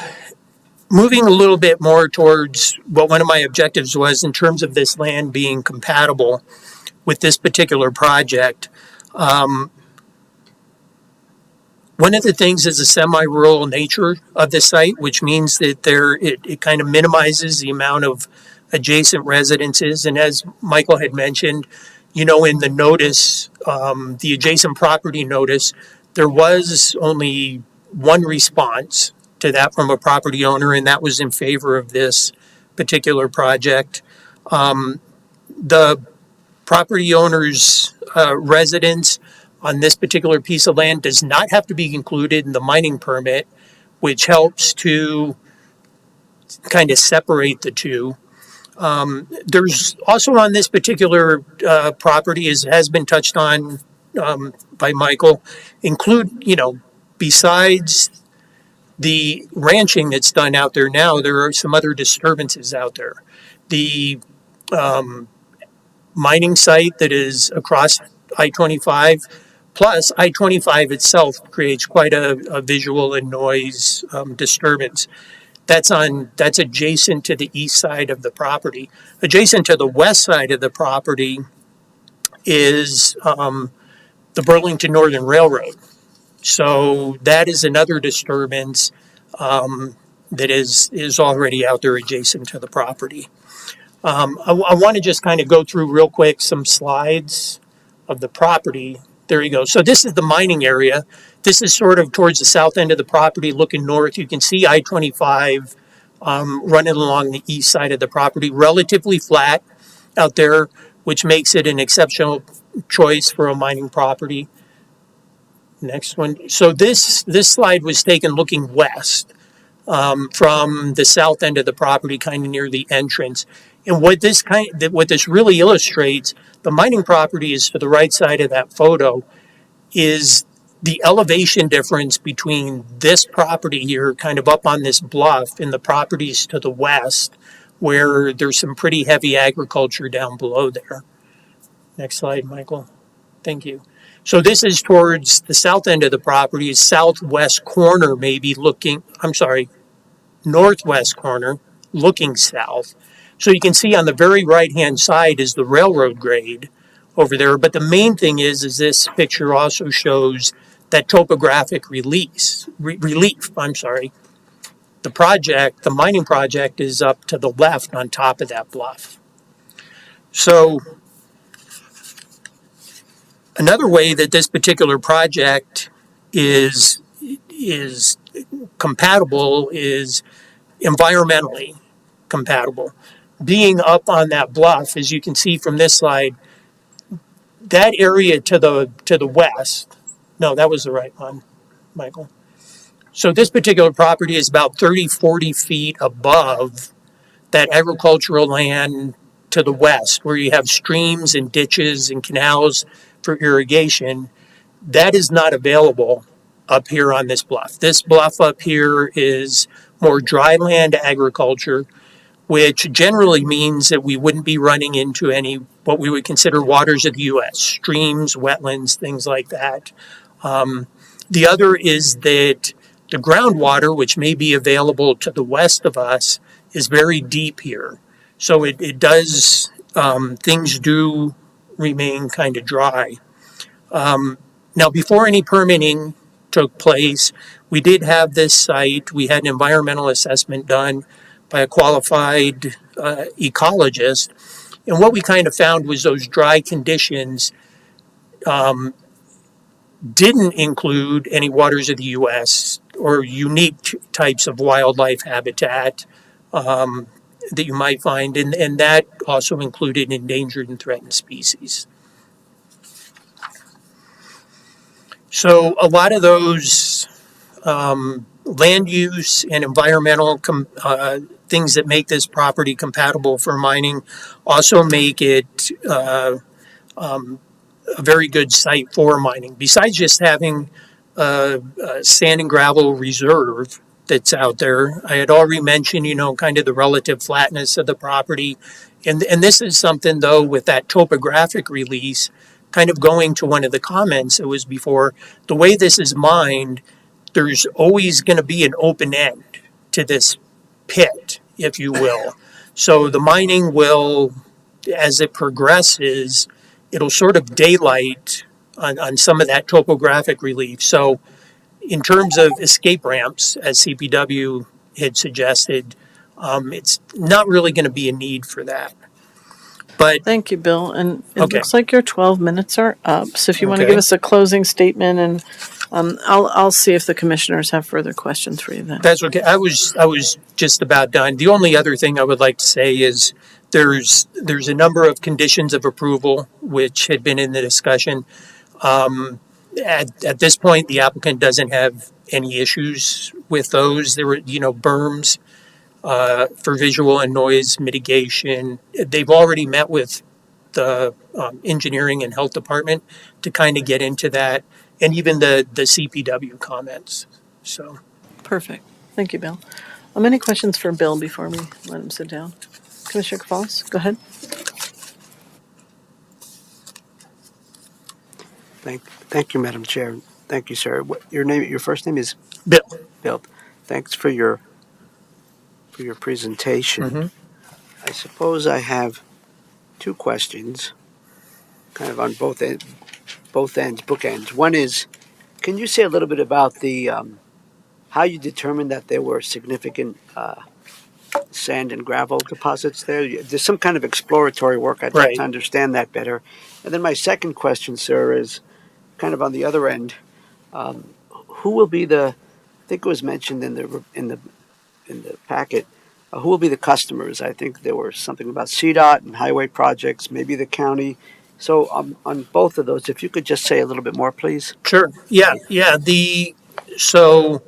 moving a little bit more towards what one of my objectives was in terms of this land being compatible with this particular project. One of the things is the semi-rural nature of the site, which means that it kind of minimizes the amount of adjacent residences. And as Michael had mentioned, in the notice, the adjacent property notice, there was only one response to that from a property owner, and that was in favor of this particular project. The property owner's residence on this particular piece of land does not have to be included in the mining permit, which helps to kind of separate the two. There's also on this particular property, as has been touched on by Michael, besides the ranching that's done out there now, there are some other disturbances out there. The mining site that is across I-25, plus I-25 itself creates quite a visual and noise disturbance. That's adjacent to the east side of the property. Adjacent to the west side of the property is the Burlington Northern Railroad. So that is another disturbance that is already out there adjacent to the property. I want to just kind of go through real quick some slides of the property. There you go. So this is the mining area. This is sort of towards the south end of the property looking north. You can see I-25 running along the east side of the property, relatively flat out there, which makes it an exceptional choice for a mining property. Next one. So this slide was taken looking west from the south end of the property, kind of near the entrance. And what this really illustrates, the mining property is to the right side of that photo, is the elevation difference between this property here, kind of up on this bluff, and the properties to the west, where there's some pretty heavy agriculture down below there. Next slide, Michael. Thank you. So this is towards the south end of the property, southwest corner, maybe looking, I'm sorry, northwest corner, looking south. So you can see on the very right-hand side is the railroad grade over there. But the main thing is this picture also shows that topographic relief, I'm sorry. The project, the mining project is up to the left on top of that bluff. So another way that this particular project is compatible is environmentally compatible. Being up on that bluff, as you can see from this slide, that area to the west, no, that was the right one, Michael. So this particular property is about 30, 40 feet above that agricultural land to the west, where you have streams and ditches and canals for irrigation. That is not available up here on this bluff. This bluff up here is more dry land agriculture, which generally means that we wouldn't be running into any what we would consider waters of the U.S., streams, wetlands, things like that. The other is that the groundwater, which may be available to the west of us, is very deep here. So it does, things do remain kind of dry. Now, before any permitting took place, we did have this site. We had an environmental assessment done by a qualified ecologist. And what we kind of found was those dry conditions didn't include any waters of the U.S. or unique types of wildlife habitat that you might find. And that also included endangered and threatened species. So a lot of those land use and environmental things that make this property compatible for mining also make it a very good site for mining. Besides just having a sand and gravel reserve that's out there, I had already mentioned, kind of the relative flatness of the property. And this is something, though, with that topographic release, kind of going to one of the comments that was before, the way this is mined, there's always going to be an open end to this pit, if you will. So the mining will, as it progresses, it'll sort of daylight on some of that topographic relief. So in terms of escape ramps, as CPW had suggested, it's not really going to be a need for that. But Thank you, Bill. And it Okay. looks like your 12 minutes are up. So if you want to Okay. give us a closing statement, and I'll see if the commissioners have further questions for you then. That's okay. I was just about done. The only other thing I would like to say is there's a number of conditions of approval which had been in the discussion. At this point, the applicant doesn't have any issues with those. There were, berms for visual and noise mitigation. They've already met with the engineering and health department to kind of get into that, and even the CPW comments. So. Perfect. Thank you, Bill. Any questions for Bill before we let him sit down? Commissioner Cavalls, go ahead. Thank you, Madam Chair. Thank you, sir. Your first name is Bill. Bill. Thanks for your presentation. Mm-hmm. I suppose I have two questions, kind of on both ends, bookends. One is, can you say a little bit about the how you determined that there were significant sand and gravel deposits there? There's some kind of exploratory work. I'd like Right. to understand that better. And then my second question, sir, is kind of on the other end. Who will be I think it was mentioned in the packet. Who will be the customers? I think there was something about CDOT and highway projects, maybe the county. So on both of those, if you could just say a little bit more, please. Sure. Yeah. So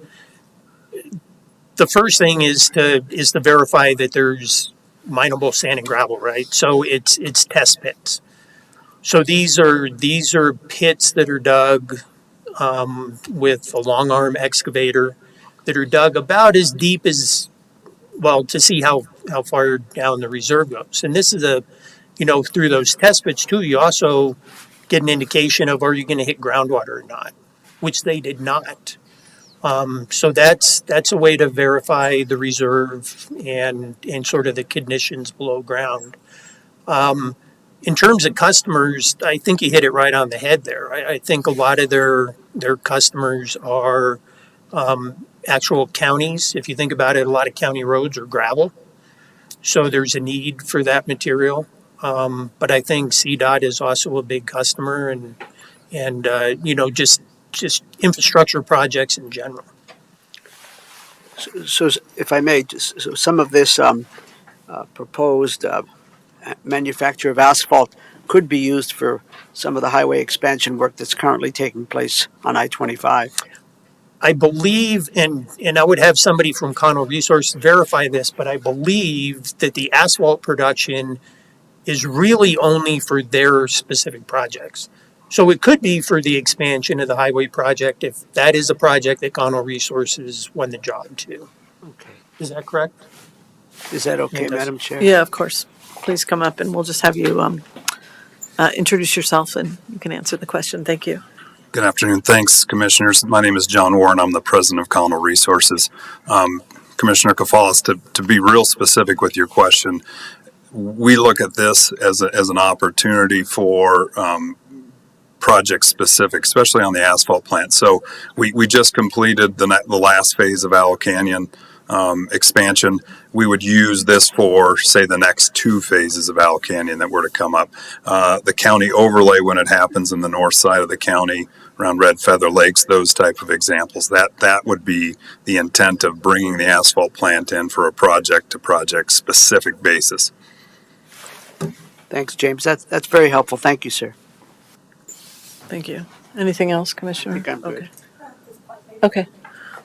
the first thing is to verify that there's mineable sand and gravel, right? So it's test pits. So these are pits that are dug with a long arm excavator that are dug about as deep as, well, to see how far down the reserve goes. And this is through those test pits too, you also get an indication of, are you going to hit groundwater or not, which they did not. So that's a way to verify the reserve and sort of the conditions below ground. In terms of customers, I think you hit it right on the head there. I think a lot of their customers are actual counties. If you think about it, a lot of county roads are gravel, so there's a need for that material. But I think CDOT is also a big customer, and just infrastructure projects in general. So if I may, so some of this proposed manufacture of asphalt could be used for some of the highway expansion work that's currently taking place on I-25. I believe, and I would have somebody from Connell Resource verify this, but I believe that the asphalt production is really only for their specific projects. So it could be for the expansion of the highway project if that is a project that Connell Resources won the job to. Okay. Is that correct? Is that okay, It does. Madam Chair? Yeah, of course. Please come up and we'll just have you introduce yourself and you can answer the question. Thank you. Good afternoon. Thanks, Commissioners. My name is John Warren. I'm the president of Connell Resources. Commissioner Kafalis, to be real specific with your question, we look at this as an opportunity for project specific, especially on the asphalt plant. So we just completed the last phase of Owl Canyon expansion. We would use this for, say, the next 2 phases of Owl Canyon that were to come up. The county overlay, when it happens in the north side of the county around Red Feather Lakes, those type of examples, that would be the intent of bringing the asphalt plant in for a project to project specific basis. Thanks, James. That's very helpful. Thank you, sir. Thank you. Anything else, Commissioner? I think I'm good. Okay. Okay.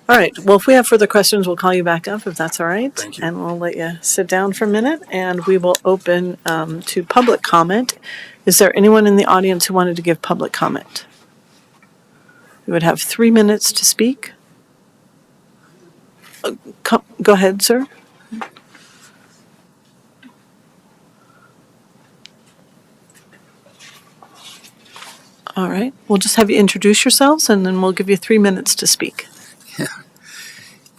All right. Well, if we have further questions, we'll call you back up if that's all right. Thank you. And we'll let you sit down for a minute and we will open to public comment. Is there anyone in the audience who wanted to give public comment? You would have 3 minutes to speak. Go ahead, sir. All right. We'll just have you introduce yourselves and then we'll give you 3 minutes to speak.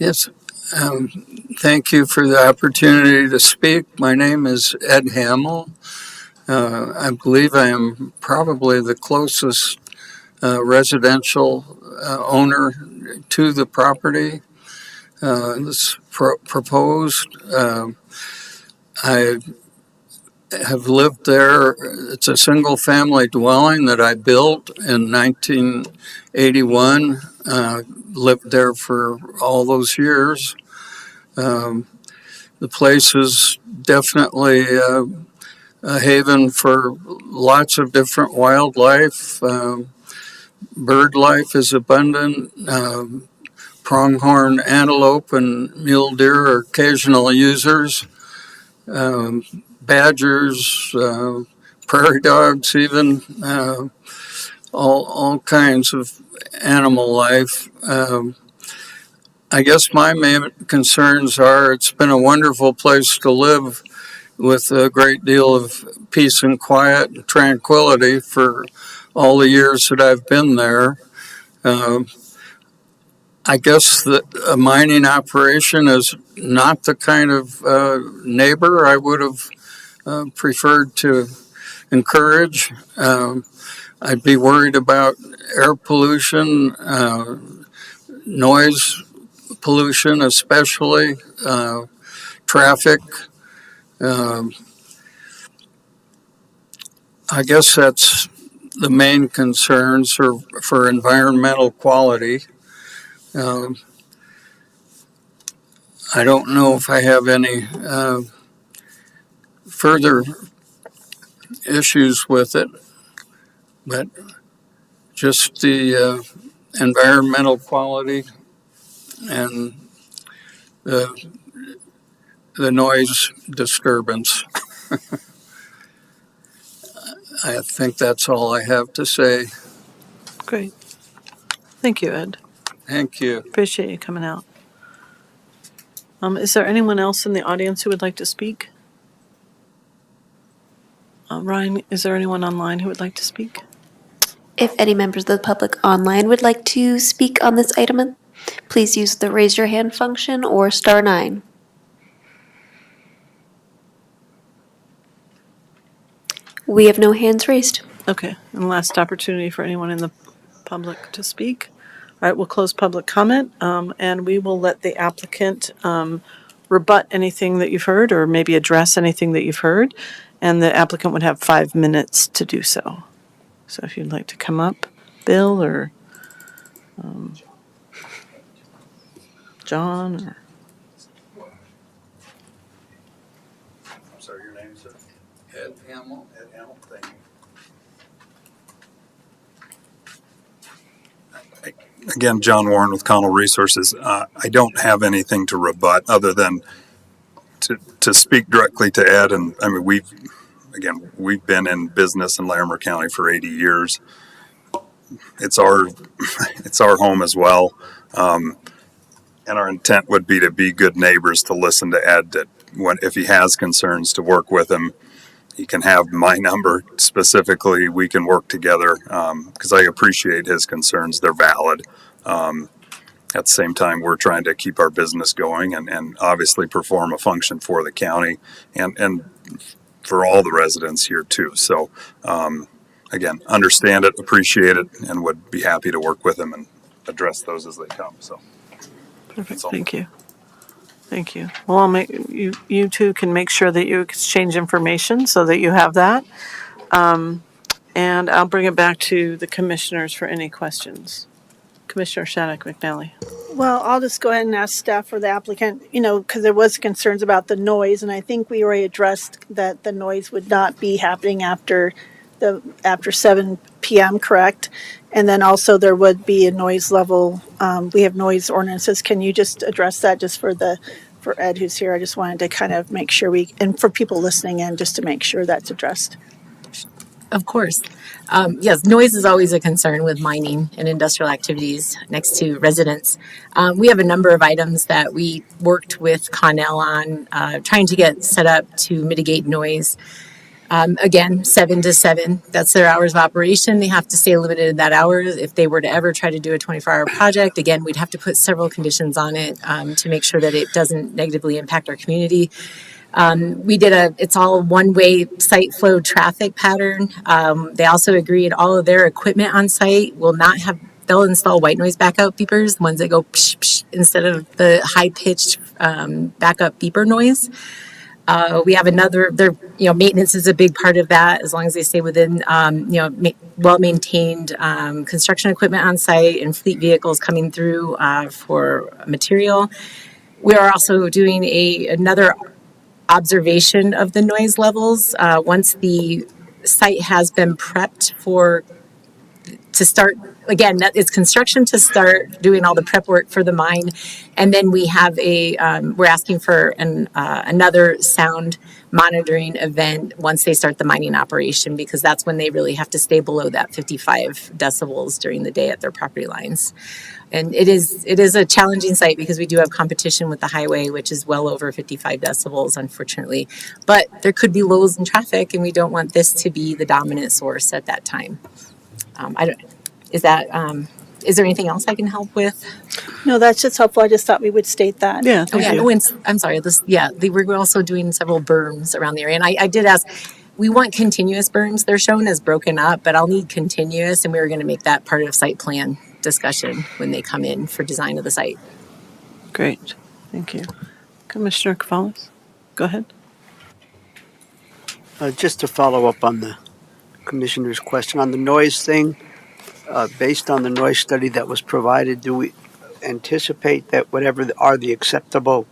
Yes, thank you for the opportunity to speak. My name is Ed Hamill. I believe I am probably the closest residential owner to the property that's proposed. I have lived there. It's a single family dwelling that I built in 1981. Lived there for all those years. The place is definitely a haven for lots of different wildlife. Bird life is abundant. Pronghorn antelope and mule deer are occasional users. Badgers, prairie dogs, even all kinds of animal life. I guess my main concerns are it's been a wonderful place to live with a great deal of peace and quiet and tranquility for all the years that I've been there. I guess that a mining operation is not the kind of neighbor I would have preferred to encourage. I'd be worried about air pollution, noise pollution, especially traffic. I guess that's the main concerns for environmental quality. I don't know if I have any further issues with it, but just the environmental quality and the noise disturbance. I think that's all I have to say. Great. Thank you, Ed. Thank you. Appreciate you coming out. Is there anyone else in the audience who would like to speak? Ryan, is there anyone online who would like to speak? If any members of the public online would like to speak on this item, please use the raise your hand function or *9. We have no hands raised. Okay, and last opportunity for anyone in the public to speak. All right, we'll close public comment, and we will let the applicant rebut anything that you've heard or maybe address anything that you've heard, and the applicant would have 5 minutes to do so. So if you'd like to come up, Bill or John or I'm sorry, your name, sir? Ed Hamill. Ed Hamel, thank you. Again, John Warren with Connell Resources. I don't have anything to rebut other than to speak directly to Ed. And I mean, we've been in business in Larimer County for 80 years. It's our home as well. And our intent would be to be good neighbors, to listen to Ed, that if he has concerns, to work with him. He can have my number specifically. We can work together because I appreciate his concerns. They're valid. At the same time, we're trying to keep our business going and obviously perform a function for the county and for all the residents here too. So again, understand it, appreciate it, and would be happy to work with him and address those as they come. So. perfect. Thank you. Thank you. Well, I'll make you two can make sure that you exchange information so that you have that. And I'll bring it back to the commissioners for any questions. Commissioner Shattuck McNally. Well, I'll just go ahead and ask staff or the applicant, because there was concerns about the noise, and I think we already addressed that the noise would not be happening after 7 p.m., correct? And then also there would be a noise level, we have noise ordinances. Can you just address that just for Ed who's here? I just wanted to kind of make sure and for people listening in, just to make sure that's addressed. Of course. Yes, noise is always a concern with mining and industrial activities next to residents. We have a number of items that we worked with Connell on trying to get set up to mitigate noise. Again, 7 to 7, that's their hours of operation. They have to stay limited to that hour. If they were to ever try to do a 24-hour project, again, we'd have to put several conditions on it to make sure that it doesn't negatively impact our community. It's all one-way site flow traffic pattern. They also agreed all of their equipment on site will not have, they'll install white noise backup beepers, ones that go psh, psh, instead of the high-pitched backup beeper noise. We have maintenance is a big part of that, as long as they stay within, well-maintained construction equipment on site and fleet vehicles coming through for material. We are also doing another observation of the noise levels once the site has been prepped to start. Again, it's construction to start doing all the prep work for the mine, and then we have we're asking for another sound monitoring event once they start the mining operation, because that's when they really have to stay below that 55 decibels during the day at their property lines. And it is a challenging site because we do have competition with the highway, which is well over 55 decibels, unfortunately. But there could be lows in traffic, and we don't want this to be the dominant source at that time. Is there anything else I can help with? No, that's just helpful. I just thought we would state that. Yeah, thank you. I'm sorry. We're also doing several berms around the area. And I did ask, we want continuous berms. They're shown as broken up, but I'll need continuous, and we were going to make that part of site plan discussion when they come in for design of the site. Great. Thank you. Commissioner Cavalis, go ahead. Just to follow up on the commissioner's question on the noise thing, based on the noise study that was provided, do we anticipate that whatever are the acceptable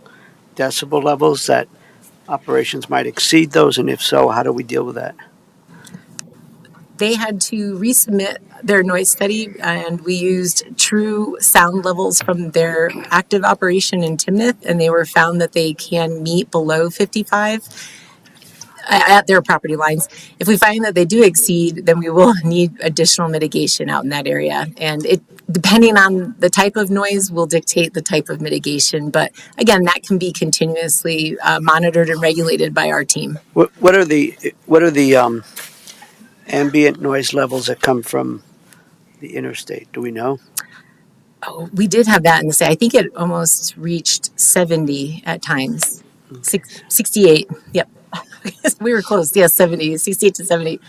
decibel levels, that operations might exceed those? And if so, how do we deal with that? They had to resubmit their noise study, and we used true sound levels from their active operation in Timnath, and they were found that they can meet below 55 at their property lines. If we find that they do exceed, then we will need additional mitigation out in that area. And it, depending on the type of noise, will dictate the type of mitigation. But again, that can be continuously monitored and regulated by our team. What are the ambient noise levels that come from the interstate? Do we know? Oh, we did have that in the state. I think it almost reached 70 at times. 68. Yep. We were close. Yes, 70, 68 to 70.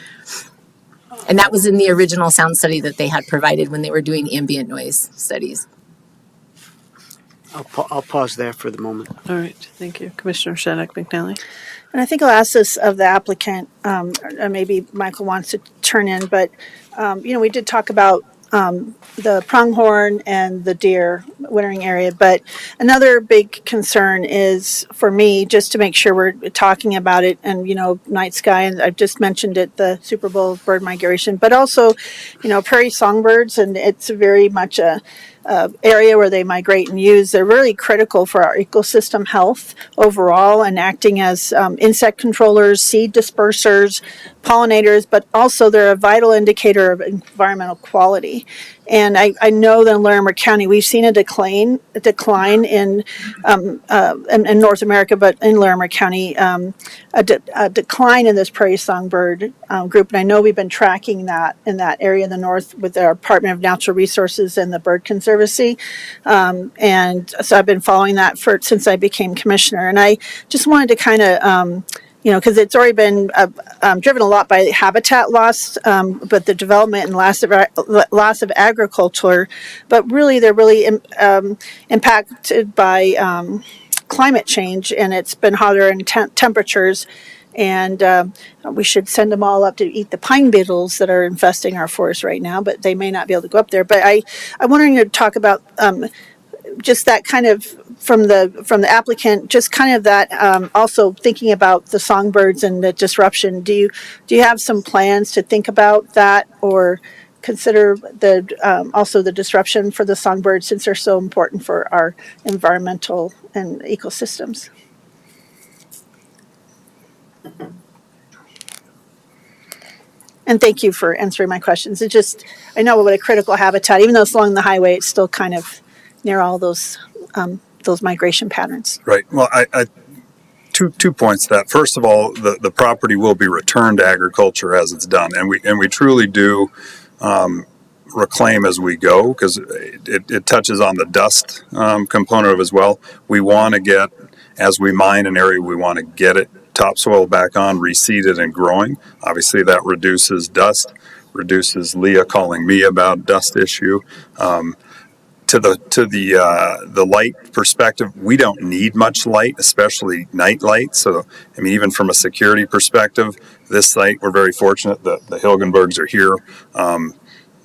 And that was in the original sound study that they had provided when they were doing ambient noise studies. I'll pause there for the moment. All right, thank you. Commissioner Shaddock McNally. And I think I'll ask this of the applicant, or maybe Michael wants to turn in, but, we did talk about the pronghorn and the deer wintering area, but another big concern is for me, just to make sure we're talking about it, and, night sky, and I've just mentioned it, the Super Bowl bird migration, but also, prairie songbirds, and it's very much a area where they migrate and use. They're really critical for our ecosystem health overall, and acting as insect controllers, seed dispersers, pollinators, but also they're a vital indicator of environmental quality. And I know that in Larimer County, we've seen a decline in North America, but in Larimer County, a decline in this prairie songbird group. And I know we've been tracking that in that area in the north with our Department of Natural Resources and the Bird Conservancy. And so I've been following that since I became commissioner. And I just wanted to kind of because it's already been driven a lot by habitat loss, but the development and loss of agriculture, but really they're really impacted by climate change, and it's been hotter and temperatures, and we should send them all up to eat the pine beetles that are infesting our forests right now, but they may not be able to go up there. But I'm wondering to talk about just that kind of from the applicant, just kind of that also thinking about the songbirds and the disruption. Do you have some plans to think about that, or consider the also the disruption for the songbirds, since they're so important for our environmental and ecosystems? And thank you for answering my questions. It just, I know what a critical habitat, even though it's along the highway, it's still kind of near all those migration patterns. Right. Well, I two points to that. First of all, the property will be returned to agriculture as it's done, and we truly do reclaim as we go, because it touches on the dust component of it as well. We want to get, as we mine an area, we want to get it topsoil back on, reseeded and growing. Obviously, that reduces dust, reduces Leah calling me about dust issue. To the light perspective, we don't need much light, especially night light. So, I mean, even from a security perspective, this site, we're very fortunate that the Hilgenbergs are here.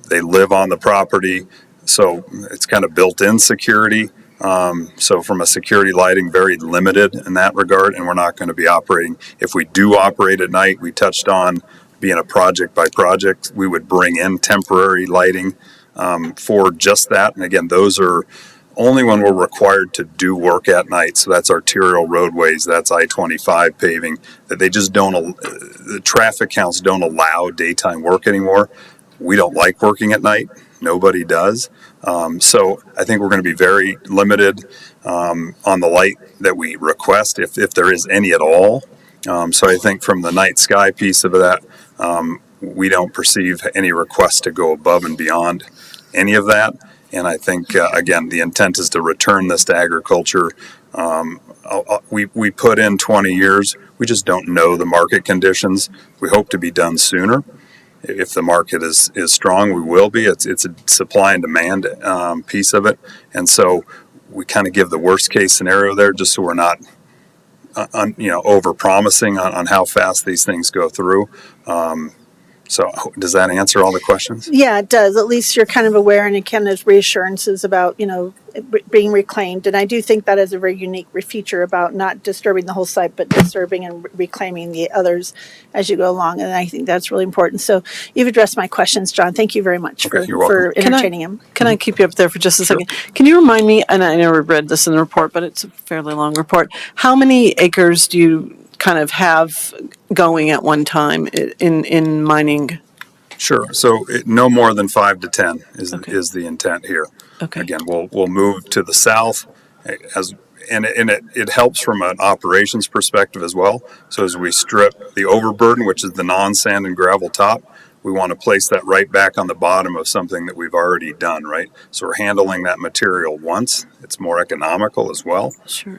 They live on the property, so it's kind of built-in security. So from a security lighting, very limited in that regard, and we're not going to be operating. If we do operate at night, we touched on being a project by project, we would bring in temporary lighting for just that. And again, those are only when we're required to do work at night. So that's arterial roadways, that's I-25 paving, that they just don't, the traffic counts don't allow daytime work anymore. We don't like working at night. Nobody does. So I think we're going to be very limited on the light that we request, if there is any at all. So I think from the night sky piece of that, we don't perceive any request to go above and beyond any of that. And I think, again, the intent is to return this to agriculture. We put in 20 years. We just don't know the market conditions. We hope to be done sooner. If the market is strong, we will be. It's a supply and demand piece of it. And so we kind of give the worst case scenario there, just so we're not over promising on how fast these things go through. So does that answer all the questions? Yeah, it does. At least you're kind of aware, and it kind of reassurances about, being reclaimed. And I do think that is a very unique feature about not disturbing the whole site, but disturbing and reclaiming the others as you go along. And I think that's really important. So you've addressed my questions, John. Thank you very much for entertaining him. Can I keep you up there for just a second? Can you remind me, and I never read this in the report, but it's a fairly long report, how many acres do you kind of have going at one time in mining? Sure. So no more than 5 to 10 is the intent here. Okay. Again, we'll move to the south and it helps from an operations perspective as well. So as we strip the overburden, which is the non-sand and gravel top, we want to place that right back on the bottom of something that we've already done, right? So we're handling that material once. It's more economical as well. Sure.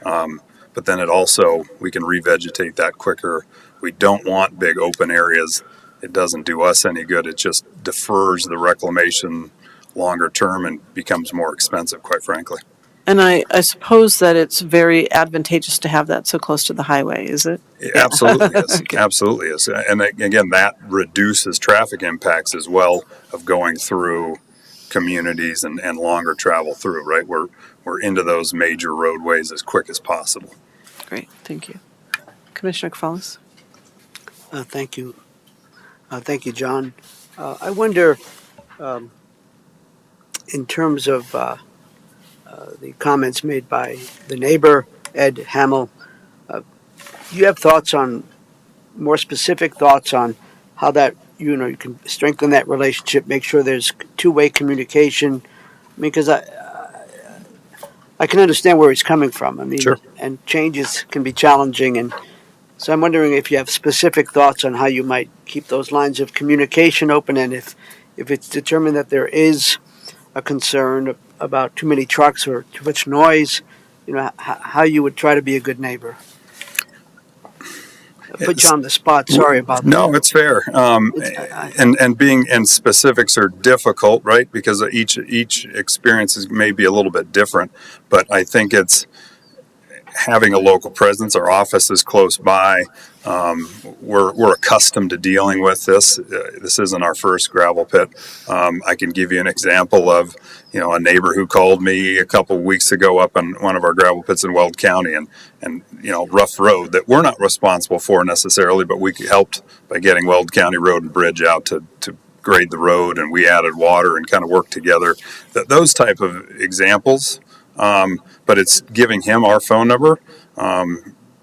But then it also, we can revegetate that quicker. We don't want big open areas. It doesn't do us any good. It just defers the reclamation longer term and becomes more expensive, quite frankly. And I suppose that it's very advantageous to have that so close to the highway, is it? It absolutely is. Okay. Absolutely is. And again, that reduces traffic impacts as well of going through communities and longer travel through, right? We're into those major roadways as quick as possible. Great, thank you. Commissioner Kafalis? Thank you. Thank you, John. I wonder, in terms of the comments made by the neighbor, Ed Hamill, do you have thoughts on, more specific thoughts on how that, you can strengthen that relationship, make sure there's two-way communication? I mean, because I can understand where he's coming from. I mean, Sure. And changes can be challenging, and so I'm wondering if you have specific thoughts on how you might keep those lines of communication open, and if it's determined that there is a concern about too many trucks or too much noise, how you would try to be a good neighbor. Put you on the spot. Sorry about that. No, it's fair. And specifics are difficult, right? Because each experience may be a little bit different. But I think it's having a local presence. Our office is close by. We're accustomed to dealing with this. This isn't our first gravel pit. I can give you an example of a neighbor who called me a couple weeks ago up on one of our gravel pits in Weld County, and rough road that we're not responsible for necessarily, but we helped by getting Weld County Road and Bridge out to grade the road, and we added water and kind of worked together. Those type of examples. But it's giving him our phone number.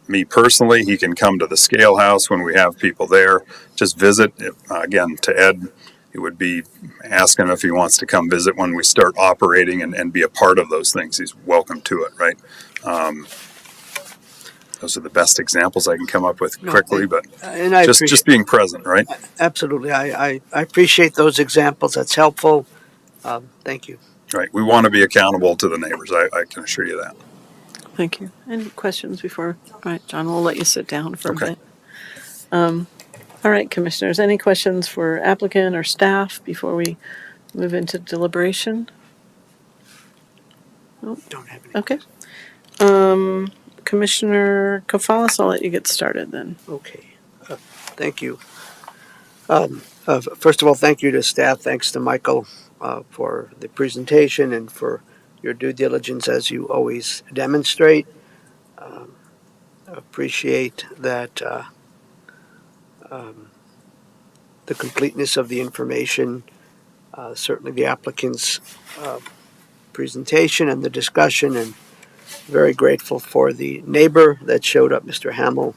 Me personally, he can come to the scale house when we have people there. Just visit. Again, to Ed, it would be asking if he wants to come visit when we start operating and be a part of those things. He's welcome to it, right? Those are the best examples I can come up with quickly, but and I just being present, right? Absolutely. I appreciate those examples. That's helpful. Thank you. Right. We want to be accountable to the neighbors. I can assure you that. Thank you. Any questions before? All right, John, we'll let you sit down for a Okay. bit. All right, commissioners, any questions for applicant or staff before we move into deliberation? Don't have any. Okay. Commissioner Kafalis, I'll let you get started then. Okay. Thank you. First of all, thank you to staff. Thanks to Michael for the presentation and for your due diligence as you always demonstrate. Appreciate that the completeness of the information, certainly the applicant's presentation and the discussion, and very grateful for the neighbor that showed up, Mr. Hamill,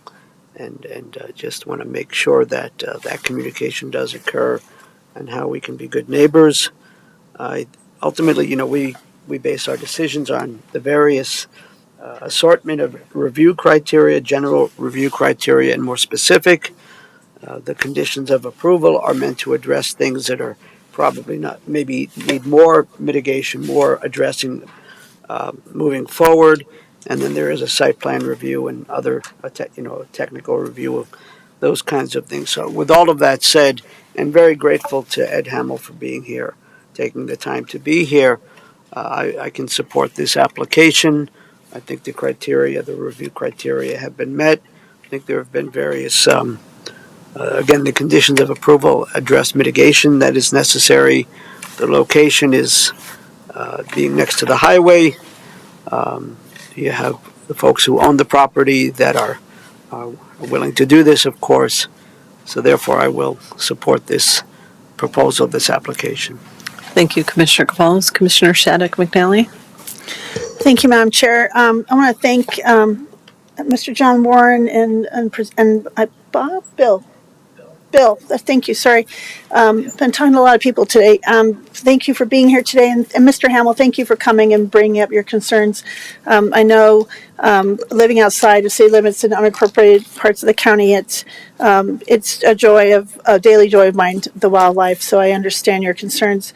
and just want to make sure that that communication does occur and how we can be good neighbors. Ultimately, we base our decisions on the various assortment of review criteria, general review criteria, and more specific. The conditions of approval are meant to address things that are probably not, maybe need more mitigation, more addressing moving forward. And then there is a site plan review and other, technical review of those kinds of things. So with all of that said, and very grateful to Ed Hamill for being here, taking the time to be here, I can support this application. I think the review criteria have been met. I think there have been various, again, the conditions of approval address mitigation that is necessary. The location is being next to the highway. You have the folks who own the property that are willing to do this, of course. So therefore, I will support this proposal, this application. Thank you, Commissioner Kafalis. Commissioner Shattuck McNally? Thank you, Madam Chair. I want to thank Mr. John Warren and Bill Bill, thank you, sorry. Been talking to a lot of people today. Thank you for being here today. And Mr. Hamill, thank you for coming and bringing up your concerns. I know living outside of city limits in unincorporated parts of the county, it's a daily joy of mine, the wildlife, so I understand your concerns.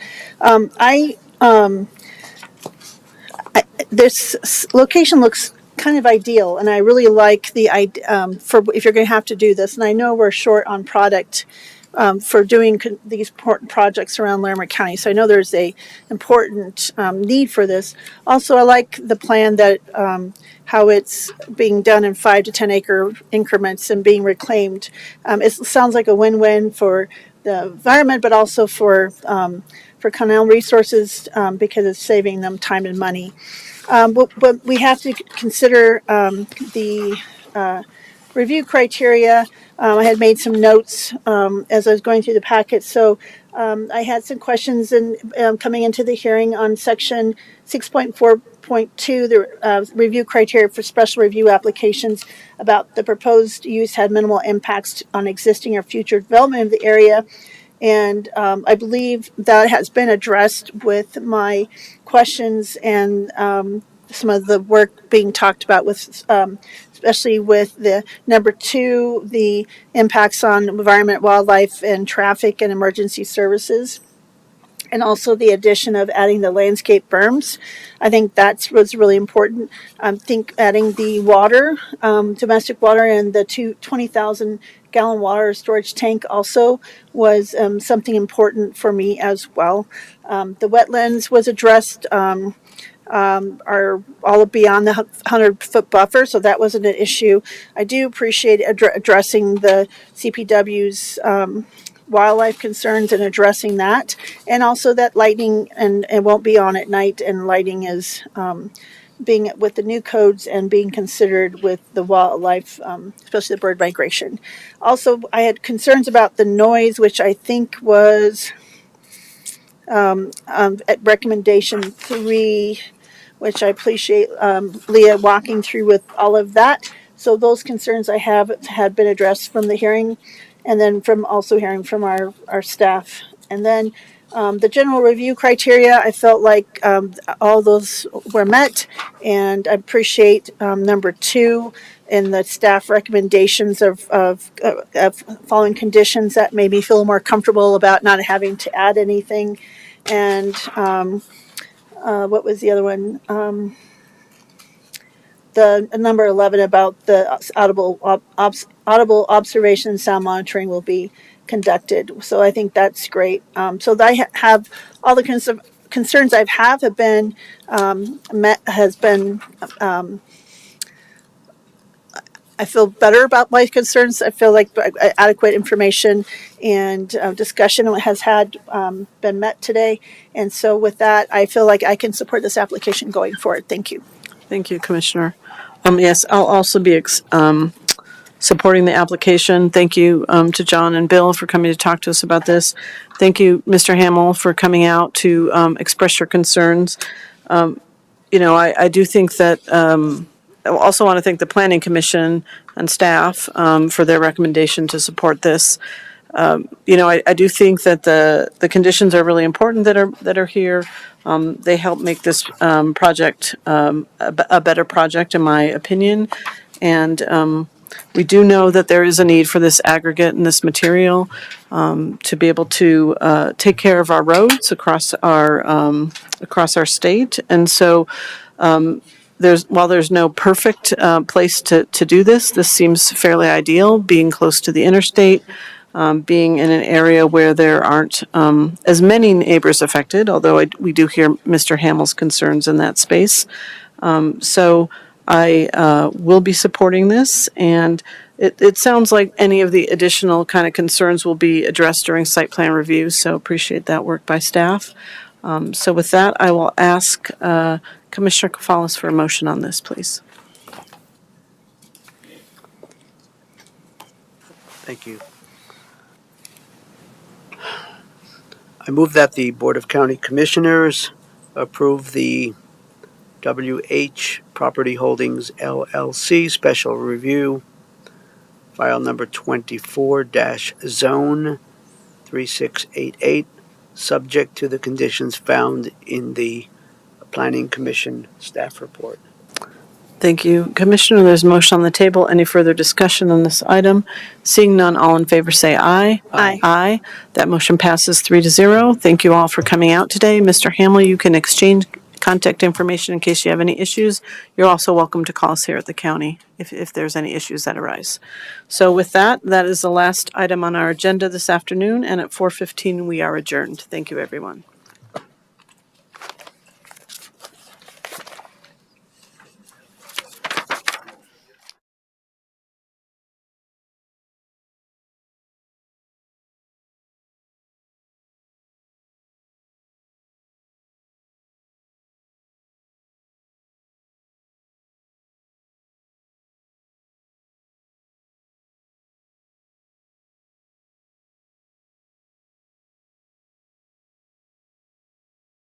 This location looks kind of ideal, and I really like the idea for if you're going to have to do this. And I know we're short on product for doing these important projects around Larimer County, so I know there's a important need for this. Also, I like the plan that how it's being done in 5 to 10 acre increments and being reclaimed. It sounds like a win-win for the environment, but also for Canal Resources because it's saving them time and money. But we have to consider the review criteria. I had made some notes as I was going through the packet, so I had some questions coming into the hearing on section 6.4.2, the review criteria for special review applications, about the proposed use had minimal impacts on existing or future development of the area. And I believe that has been addressed with my questions and some of the work being talked about with, especially with the number 2, the impacts on environment, wildlife, and traffic and emergency services. And also the addition of adding the landscape berms. I think that was really important. I think adding the water, domestic water, and the 20,000 gallon water storage tank also was something important for me as well. The wetlands was addressed. Are all beyond the 100-foot buffer, so that wasn't an issue. I do appreciate addressing the CPW's wildlife concerns and addressing that, and also that lighting and it won't be on at night, and lighting is being with the new codes and being considered with the wildlife, especially the bird migration. Also, I had concerns about the noise, which I think was at recommendation 3, which I appreciate Leah walking through with all of that. So those concerns I have had been addressed from the hearing, and then from also hearing from our staff. And then the general review criteria, I felt like all those were met, and I appreciate number 2 in the staff recommendations of following conditions that made me feel more comfortable about not having to add anything. And what was the other one? The number 11 about the audible observation and sound monitoring will be conducted. So I think that's great. So I have all the concerns have been met. Has been. I feel better about my concerns. I feel like adequate information and discussion has been met today. And so with that, I feel like I can support this application going forward. Thank you. Thank you, Commissioner. Yes, I'll also be supporting the application. Thank you to John and Bill for coming to talk to us about this. Thank you, Mr. Hamill, for coming out to express your concerns. I do think that I also want to thank the Planning Commission and staff for their recommendation to support this. I do think that the conditions are really important that are here. They help make this project a better project, in my opinion. And we do know that there is a need for this aggregate and this material to be able to take care of our roads across our state. And so while there's no perfect place to do this, this seems fairly ideal, being close to the interstate, being in an area where there aren't as many neighbors affected, although we do hear Mr. Hamill's concerns in that space. So I will be supporting this, and it sounds like any of the additional kind of concerns will be addressed during site plan review, so appreciate that work by staff. So with that, I will ask Commissioner Kafalis for a motion on this, please. Thank you. I move that the Board of County Commissioners approve the WH Property Holdings LLC special review file number 24-zone 3688, subject to the conditions found in the Planning Commission staff report. Thank you, Commissioner. There's a motion on the table. Any further discussion on this item? Seeing none, all in favor say aye. Aye. Aye. That motion passes 3-0. Thank you all for coming out today. Mr. Hamel, you can exchange contact information in case you have any issues. You're also welcome to call us here at the county if there's any issues that arise. So with that, that is the last item on our agenda this afternoon, and at 4:15 we are adjourned. Thank you, everyone.